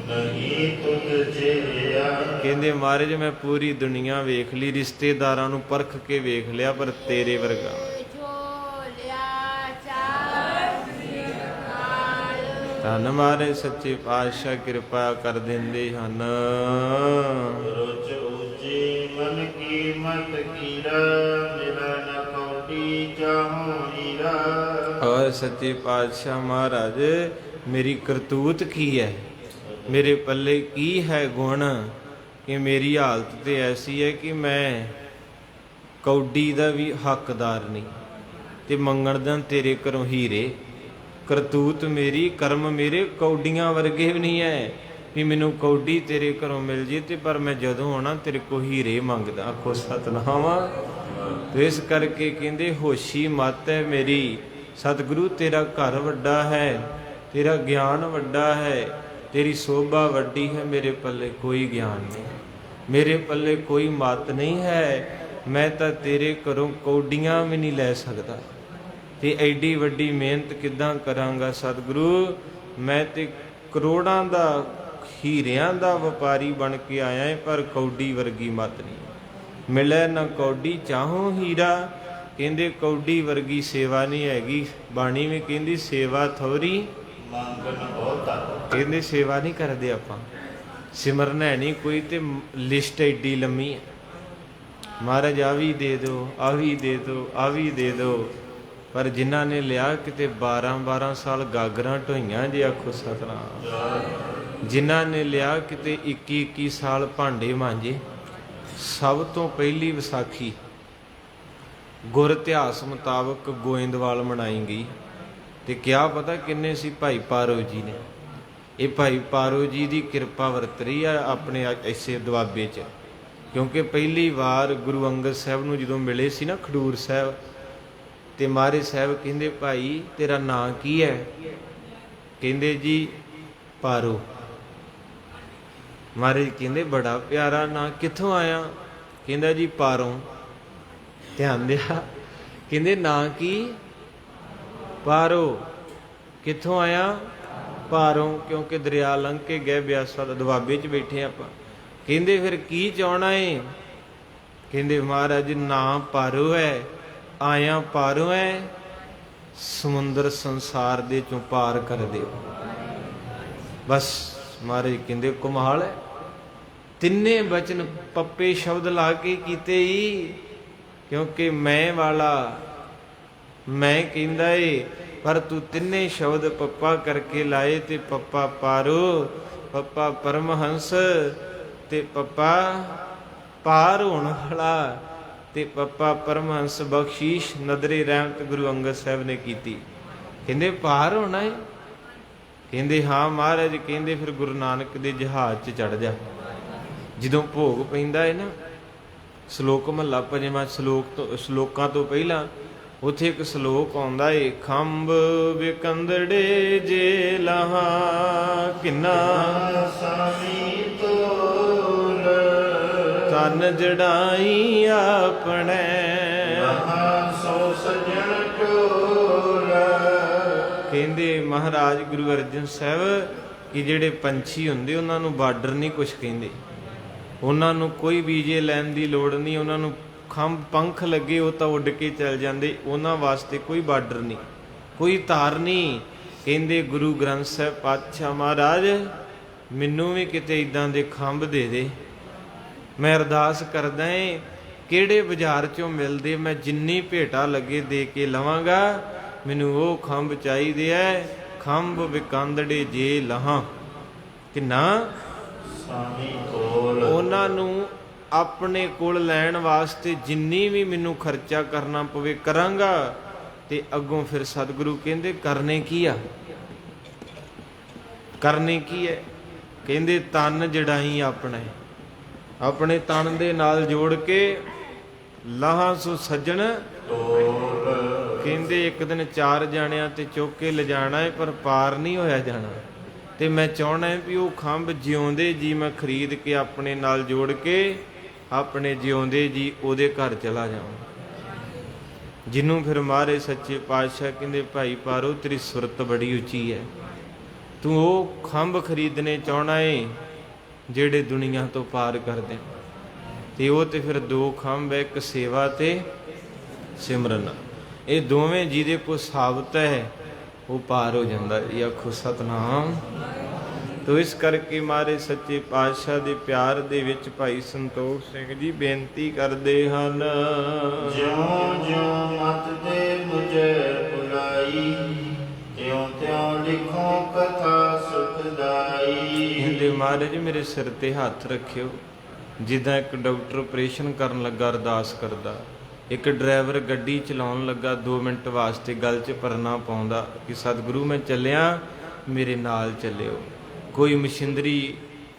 ਨਹੀਂ ਤੁਧ ਜਿਆ। ਕਹਿੰਦੇ ਮਹਾਰਾਜ ਮੈਂ ਪੂਰੀ ਦੁਨੀਆ ਵੇਖ ਲਈ, ਰਿਸ਼ਤੇਦਾਰਾਂ ਨੂੰ ਪਰਖ ਕੇ ਵੇਖ ਲਿਆ, ਪਰ ਤੇਰੇ ਵਰਗਾ। ਧੰਨ ਮਹਾਰਾਜ ਸੱਚੇ ਪਾਤਸ਼ਾਹ ਕਿਰਪਾ ਕਰ ਦਿੰਦੇ ਹਨ। ਰੁਚ ਉਚੀ ਮਨ ਕੀ ਮਤ ਕੀਰਾ। ਮਿਲਾ ਨ ਕੌਟੀ ਚਾਹੋ ਹੀਰਾ। ਔਰ ਸੱਚੇ ਪਾਤਸ਼ਾਹ ਮਹਾਰਾਜ ਮੇਰੀ ਕਰਤੂਤ ਕੀ ਹੈ, ਮੇਰੇ ਪੱਲੇ ਕੀ ਹੈ ਗੁਣ, ਕਿ ਮੇਰੀ ਹਾਲਤ ਤੇ ਐਸੀ ਹੈ ਕਿ ਮੈਂ ਕੌਡੀ ਦਾ ਵੀ ਹੱਕਦਾਰ ਨਹੀਂ ਤੇ ਮੰਗਣ ਦਾ ਤੇਰੇ ਘਰੋਂ ਹੀਰੇ। ਕਰਤੂਤ ਮੇਰੀ, ਕਰਮ ਮੇਰੇ ਕੌਡੀਆਂ ਵਰਗੇ ਵੀ ਨਹੀਂ ਹੈ। ਵੀ ਮੈਨੂੰ ਕੌਡੀ ਤੇਰੇ ਘਰੋਂ ਮਿਲ ਜੇ, ਤੇ ਪਰ ਮੈਂ ਜਦੋਂ ਆਉਣਾ ਤੇਰੇ ਕੋ ਹੀਰੇ ਮੰਗਦਾ। ਆਖੋ ਸਤਨਾਮ। ਤੇ ਇਸ ਕਰਕੇ ਕਹਿੰਦੇ ਹੋਸ਼ੀ ਮੱਤ ਹੈ ਮੇਰੀ, ਸਤਿਗੁਰੂ ਤੇਰਾ ਘਰ ਵੱਡਾ ਹੈ, ਤੇਰਾ ਗਿਆਨ ਵੱਡਾ ਹੈ, ਤੇਰੀ ਸੋਭਾ ਵੱਡੀ ਹੈ, ਮੇਰੇ ਪੱਲੇ ਕੋਈ ਗਿਆਨ ਨਹੀਂ, ਮੇਰੇ ਪੱਲੇ ਕੋਈ ਮੱਤ ਨਹੀਂ ਹੈ, ਮੈਂ ਤਾਂ ਤੇਰੇ ਘਰੋਂ ਕੌਡੀਆਂ ਵੀ ਨਹੀਂ ਲੈ ਸਕਦਾ, ਤੇ ਐਡੀ ਵੱਡੀ ਮਿਹਨਤ ਕਿੱਦਾਂ ਕਰਾਂਗਾ ਸਤਿਗੁਰੂ, ਮੈਂ ਤੇ ਕਰੋੜਾਂ ਦਾ ਹੀਰਿਆਂ ਦਾ ਵਪਾਰੀ ਬਣ ਕੇ ਆਇਆ ਹੈ, ਪਰ ਕੌਡੀ ਵਰਗੀ ਮੱਤ ਨਹੀਂ ਮਿਲੇ, ਨਾ ਕੌਡੀ ਚਾਹੋ ਹੀਰਾ। ਕਹਿੰਦੇ ਕੌਡੀ ਵਰਗੀ ਸੇਵਾ ਨਹੀਂ ਹੈਗੀ। ਬਾਣੀ ਵੀ ਕਹਿੰਦੀ ਸੇਵਾ ਥੋਰੀ ਮੰਗਣ ਬਹੁਤਾ। ਕਹਿੰਦੇ ਸੇਵਾ ਨਹੀਂ ਕਰਦੇ ਆਪਾਂ, ਸਿਮਰਨ ਹੈ ਨਹੀਂ ਕੋਈ, ਤੇ ਲਿਸਟ ਐਡੀ ਲੰਮੀ ਹੈ, ਮਹਾਰਾਜ ਆ ਵੀ ਦੇ ਦਿਓ, ਆ ਵੀ ਦੇ ਦਿਓ, ਆ ਵੀ ਦੇ ਦਿਓ, ਪਰ ਜਿਨ੍ਹਾਂ ਨੇ ਲਿਆ ਕਿਤੇ 12-12 ਸਾਲ ਗਾਗਰਾਂ ਢੋਈਆਂ ਜੇ। ਆਖੋ ਸਤਨਾਮ। ਜਿਨ੍ਹਾਂ ਨੇ ਲਿਆ ਕਿਤੇ 21-21 ਸਾਲ ਭਾਂਡੇ ਮਾਂਜੇ। ਸਭ ਤੋਂ ਪਹਿਲੀ ਵਿਸਾਖੀ ਗੁਰ ਇਤਿਹਾਸ ਮੁਤਾਬਕ ਗੋਇੰਦਵਾਲ ਮਨਾਈ ਗਈ, ਤੇ ਕਿਆ ਪਤਾ ਕਿੰਨੇ ਸੀ? ਭਾਈ ਪਾਰੋ ਜੀ ਨੇ। ਇਹ ਭਾਈ ਪਾਰੋ ਜੀ ਦੀ ਕਿਰਪਾ ਵਰਤ ਰਹੀ ਆ ਆਪਣੇ ਇਸੇ ਦੁਆਬੇ 'ਚ, ਕਿਉਂਕਿ ਪਹਿਲੀ ਵਾਰ ਗੁਰੂ ਅੰਗਦ ਸਾਹਿਬ ਨੂੰ ਜਦੋਂ ਮਿਲੇ ਸੀ ਨਾ ਖਡੂਰ ਸਾਹਿਬ, ਤੇ ਮਹਾਰਾਜ ਸਾਹਿਬ ਕਹਿੰਦੇ ਭਾਈ ਤੇਰਾ ਨਾਂ ਕੀ ਹੈ? ਕਹਿੰਦੇ ਜੀ ਪਾਰੋ। ਮਹਾਰਾਜ ਕਹਿੰਦੇ ਬੜਾ ਪਿਆਰਾ ਨਾਂ, ਕਿੱਥੋਂ ਆਇਆ? ਕਹਿੰਦਾ ਜੀ ਪਾਰੋਂ। ਧਿਆਨ ਦਿਆ, ਕਹਿੰਦੇ ਨਾਂ ਕੀ? ਪਾਰੋ। ਕਿੱਥੋਂ ਆਇਆ? ਪਾਰੋਂ, ਕਿਉਂਕਿ ਦਰਿਆ ਲੰਘ ਕੇ ਗਏ ਬਿਆਸਾ ਦਾ, ਦੁਆਬੇ 'ਚ ਬੈਠੇ ਆਪਾਂ। ਕਹਿੰਦੇ ਫਿਰ ਕੀ ਚਾਹਣਾ ਏ? ਕਹਿੰਦੇ ਮਹਾਰਾਜ ਨਾਂ ਪਾਰੋ ਹੈ, ਆਇਆ ਪਾਰੋਂ ਹੈ, ਸਮੁੰਦਰ ਸੰਸਾਰ ਦੇ ਚੋਂ ਪਾਰ ਕਰ ਦਿਓ। ਬਸ ਮਹਾਰਾਜ ਕਹਿੰਦੇ ਕਮਾਲ ਹੈ। ਤਿੰਨੇ ਬਚਨ ਪੱਪੇ ਸ਼ਬਦ ਲਾ ਕੇ ਕੀਤੇ ਹੀ, ਕਿਉਂਕਿ ਮੈਂ ਵਾਲਾ ਮੈਂ ਕਹਿੰਦਾ ਏ, ਪਰ ਤੂੰ ਤਿੰਨੇ ਸ਼ਬਦ ਪੱਪਾ ਕਰਕੇ ਲਾਏ, ਤੇ ਪੱਪਾ ਪਾਰੋ, ਪੱਪਾ ਪਰਮਹੰਸ, ਤੇ ਪੱਪਾ ਪਾਰ ਹੋਣ ਵਾਲਾ, ਤੇ ਪੱਪਾ ਪਰਮਹੰਸ ਬਖਸ਼ੀਸ਼ ਨਦਰੇ ਰਹਿਮਤ ਗੁਰੂ ਅੰਗਦ ਸਾਹਿਬ ਨੇ ਕੀਤੀ। ਕਹਿੰਦੇ ਪਾਰ ਹੋਣਾ ਹੈ? ਕਹਿੰਦੇ ਹਾਂ ਮਹਾਰਾਜ। ਕਹਿੰਦੇ ਫਿਰ ਗੁਰੂ ਨਾਨਕ ਦੇ ਜਹਾਜ਼ 'ਚ ਚੜ ਜਾ। ਜਦੋਂ ਭੋਗ ਪੈਂਦਾ ਹੈ ਨਾ, ਸ਼ਲੋਕ ਮਹੱਲਾ ਪੰਜਵਾਂ ਸ਼ਲੋਕਾਂ ਤੋਂ ਪਹਿਲਾਂ ਉੱਥੇ ਇੱਕ ਸ਼ਲੋਕ ਆਉਂਦਾ ਏ, ਖੰਭ ਵਿਕੰਦੜੇ ਜੇ ਲਹਾ ਕਿੰਨਾ ਸਾਮੀ ਤੋਲ, ਤਨ ਜੜਾਈ ਆਪਣੇ ਮਹਾ ਸੋ ਸਜਣ ਟੋਲ। ਕਹਿੰਦੇ ਮਹਾਰਾਜ ਗੁਰੂ ਅਰਜਨ ਸਾਹਿਬ ਕਿ ਜਿਹੜੇ ਪੰਛੀ ਹੁੰਦੇ ਉਹਨਾਂ ਨੂੰ ਬਾਰਡਰ ਨਹੀਂ ਕੁਛ ਕਹਿੰਦੇ, ਉਹਨਾਂ ਨੂੰ ਕੋਈ ਵੀਜ਼ੇ ਲੈਣ ਦੀ ਲੋੜ ਨਹੀਂ, ਉਹਨਾਂ ਨੂੰ ਖੰਭ ਪੰਖ ਲੱਗੇ ਉਹ ਤਾਂ ਉੱਡ ਕੇ ਚੱਲ ਜਾਂਦੇ, ਉਹਨਾਂ ਵਾਸਤੇ ਕੋਈ ਬਾਰਡਰ ਨਹੀਂ, ਕੋਈ ਧਾਰ ਨਹੀਂ। ਕਹਿੰਦੇ ਗੁਰੂ ਗ੍ਰੰਥ ਸਾਹਿਬ ਪਾਤਸ਼ਾਹ ਮਹਾਰਾਜ ਮੈਨੂੰ ਵੀ ਕਿਤੇ ਇਦਾਂ ਦੇ ਖੰਭ ਦੇ ਦੇ, ਮੈਂ ਅਰਦਾਸ ਕਰਦਾ ਏ ਕਿਹੜੇ ਬਾਜ਼ਾਰ 'ਚੋਂ ਮਿਲਦੇ, ਮੈਂ ਜਿੰਨੀ ਭੇਟਾ ਲੱਗੇ ਦੇ ਕੇ ਲਵਾਂਗਾ, ਮੈਨੂੰ ਉਹ ਖੰਭ ਚਾਹੀਦੇ ਐ। ਖੰਭ ਵਿਕੰਦੜੇ ਜੇ ਲਹਾਂ ਕਿੰਨਾ ਸਾਮੀ ਤੋਲ। ਉਹਨਾਂ ਨੂੰ ਆਪਣੇ ਕੋਲ ਲੈਣ ਵਾਸਤੇ ਜਿੰਨੀ ਵੀ ਮੈਨੂੰ ਖਰਚਾ ਕਰਨਾ ਪਵੇ ਕਰਾਂਗਾ। ਤੇ ਅੱਗੋਂ ਫਿਰ ਸਤਿਗੁਰੂ ਕਹਿੰਦੇ ਕਰਨੇ ਕੀ ਆ? ਕਰਨੇ ਕੀ ਹੈ? ਕਹਿੰਦੇ ਤਨ ਜੜਾਈ ਆਪਣੇ, ਆਪਣੇ ਤਨ ਦੇ ਨਾਲ ਜੋੜ ਕੇ ਲਾਹਾਂ ਸੋ ਸੱਜਣ ਤੋਲ। ਕਹਿੰਦੇ ਇੱਕ ਦਿਨ 4 ਜਾਣਿਆਂ ਤੇ ਚੁੱਕ ਕੇ ਲਿਜਾਣਾ ਹੈ, ਪਰ ਪਾਰ ਨਹੀਂ ਹੋਇਆ ਜਾਣਾ। ਤੇ ਮੈਂ ਚਾਹਣਾ ਹੈ ਵੀ ਉਹ ਖੰਭ ਜਿਉਂਦੇ ਜੀ ਮੈਂ ਖਰੀਦ ਕੇ ਆਪਣੇ ਨਾਲ ਜੋੜ ਕੇ ਆਪਣੇ ਜਿਉਂਦੇ ਜੀ ਉਹਦੇ ਘਰ ਚਲਾ ਜਾਵਾਂ। ਜਿਹਨੂੰ ਫਿਰ ਮਹਾਰਾਜ ਸੱਚੇ ਪਾਤਸ਼ਾਹ ਕਹਿੰਦੇ ਭਾਈ ਪਾਰੋ ਤੇਰੀ ਸੁਰਤ ਬੜੀ ਉੱਚੀ ਹੈ, ਤੂੰ ਉਹ ਖੰਭ ਖਰੀਦਣੇ ਚਾਹਣਾ ਏ ਜਿਹੜੇ ਦੁਨੀਆ ਤੋਂ ਪਾਰ ਕਰਦੇ। ਤੇ ਉਹ ਤੇ ਫਿਰ 2 ਖੰਭ ਹੈ, ਇੱਕ ਸੇਵਾ ਤੇ ਸਿਮਰਨ। ਇਹ ਦੋਵੇਂ ਜਿਹਦੇ ਕੋ ਸਾਬਤ ਹੈ ਉਹ ਪਾਰ ਹੋ ਜਾਂਦਾ। ਇਹ ਆਖੋ ਸਤਨਾਮ। ਤੋ ਇਸ ਕਰਕੇ ਮਾਰੇ ਸੱਚੇ ਪਾਤਸ਼ਾਹ ਦੇ ਪਿਆਰ ਦੇ ਵਿੱਚ ਭਾਈ ਸੰਤੋਖ ਸਿੰਘ ਜੀ ਬੇਨਤੀ ਕਰਦੇ ਹਨ, ਜਿਉਂ ਜਿਉਂ ਮਤ ਦੇ ਮੁਝੇ ਬੁਲਾਈ, ਤਿਉਂ ਤਿਉਂ ਲਿਖੋ ਕਥਾ ਸੁਖਦਾਈ। ਕਹਿੰਦੇ ਮਹਾਰਾਜ ਮੇਰੇ ਸਿਰ ਤੇ ਹੱਥ ਰੱਖਿਓ, ਜਿੱਦਾਂ ਇੱਕ ਡਾਕਟਰ ਆਪਰੇਸ਼ਨ ਕਰਨ ਲੱਗਾ ਅਰਦਾਸ ਕਰਦਾ, ਇੱਕ ਡਰਾਈਵਰ ਗੱਡੀ ਚਲਾਉਣ ਲੱਗਾ 2 ਮਿੰਟ ਵਾਸਤੇ ਗਲ 'ਚ ਪਰਨਾ ਪਾਉਂਦਾ ਕਿ ਸਤਿਗੁਰੂ ਮੈਂ ਚੱਲਿਆ ਮੇਰੇ ਨਾਲ ਚੱਲਿਓ। ਕੋਈ ਮਸ਼ੀਨਰੀ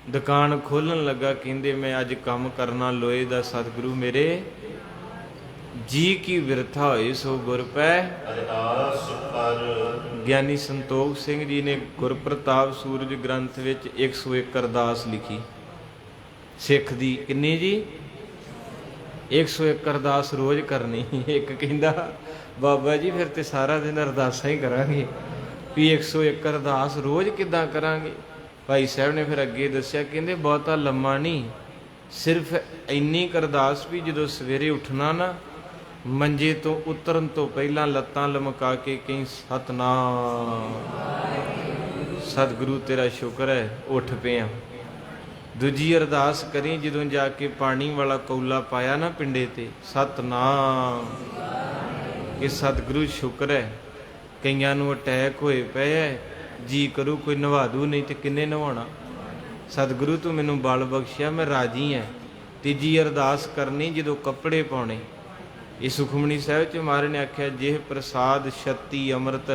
ਦੁਕਾਨ ਖੋਲ੍ਹਣ ਲੱਗਾ, ਕਹਿੰਦੇ ਮੈਂ ਅੱਜ ਕੰਮ ਕਰਨਾ ਲੋਹੇ ਦਾ, ਸਤਿਗੁਰੂ ਮੇਰੇ ਜੀ ਕੀ ਬਿਰਥਾ ਹੋਏ ਸੋ ਗੁਰ ਪੈ ਅਰਦਾਸ ਕਰ। ਗਿਆਨੀ ਸੰਤੋਖ ਸਿੰਘ ਜੀ ਨੇ ਗੁਰਪ੍ਰਤਾਪ ਸੂਰਜ ਗ੍ਰੰਥ ਵਿੱਚ 101 ਅਰਦਾਸ ਲਿਖੀ ਸਿੱਖ ਦੀ। ਕਿੰਨੀ ਜੀ? 101 ਅਰਦਾਸ ਰੋਜ਼ ਕਰਨੀ। ਇੱਕ ਕਹਿੰਦਾ ਬਾਬਾ ਜੀ ਫਿਰ ਤੇ ਸਾਰਾ ਦਿਨ ਅਰਦਾਸਾਂ ਹੀ ਕਰਾਂਗੇ, ਵੀ 101 ਅਰਦਾਸ ਰੋਜ਼ ਕਿੱਦਾਂ ਕਰਾਂਗੇ? ਭਾਈ ਸਾਹਿਬ ਨੇ ਫਿਰ ਅੱਗੇ ਦੱਸਿਆ, ਕਹਿੰਦੇ ਬਹੁਤਾ ਲੰਮਾ ਨਹੀਂ, ਸਿਰਫ ਇੰਨੀ ਕੁ ਅਰਦਾਸ ਵੀ ਜਦੋਂ ਸਵੇਰੇ ਉੱਠਣਾ ਨਾ, ਮੰਜੇ ਤੋਂ ਉਤਰਨ ਤੋਂ ਪਹਿਲਾਂ ਲੱਤਾਂ ਲਮਕਾ ਕੇ ਕਹੀਂ ਸਤਨਾਮ, ਸਤਿਗੁਰੂ ਤੇਰਾ ਸ਼ੁਕਰ ਹੈ ਉੱਠ ਪਿਆ। ਦੂਜੀ ਅਰਦਾਸ ਕਰੀ ਜਦੋਂ ਜਾ ਕੇ ਪਾਣੀ ਵਾਲਾ ਕੌਲਾ ਪਾਇਆ ਨਾ ਪਿੰਡੇ ਤੇ, ਸਤਨਾਮ, ਕਿ ਸਤਿਗੁਰੂ ਸ਼ੁਕਰ ਹੈ। ਕਈਆਂ ਨੂੰ ਅਟੈਕ ਹੋਏ ਪਏ ਹੈ, ਜੀ ਕਰੂ ਕੋਈ ਨਵਾ ਦੂ, ਨਹੀਂ ਤੇ ਕਿੰਨੇ ਨਵਾਉਣਾ। ਸਤਿਗੁਰੂ ਤੂੰ ਮੈਨੂੰ ਬਲ ਬਖਸ਼ਿਆ, ਮੈਂ ਰਾਜੀ ਹਾਂ। ਤੀਜੀ ਅਰਦਾਸ ਕਰਨੀ ਜਦੋਂ ਕੱਪੜੇ ਪਾਉਣੇ। ਇਹ ਸੁਖਮਨੀ ਸਾਹਿਬ ਚ ਮਹਾਰਾਜ ਨੇ ਆਖਿਆ, ਜਿਹ ਪ੍ਰਸਾਦ ਛੱਤੀ ਅੰਮ੍ਰਿਤ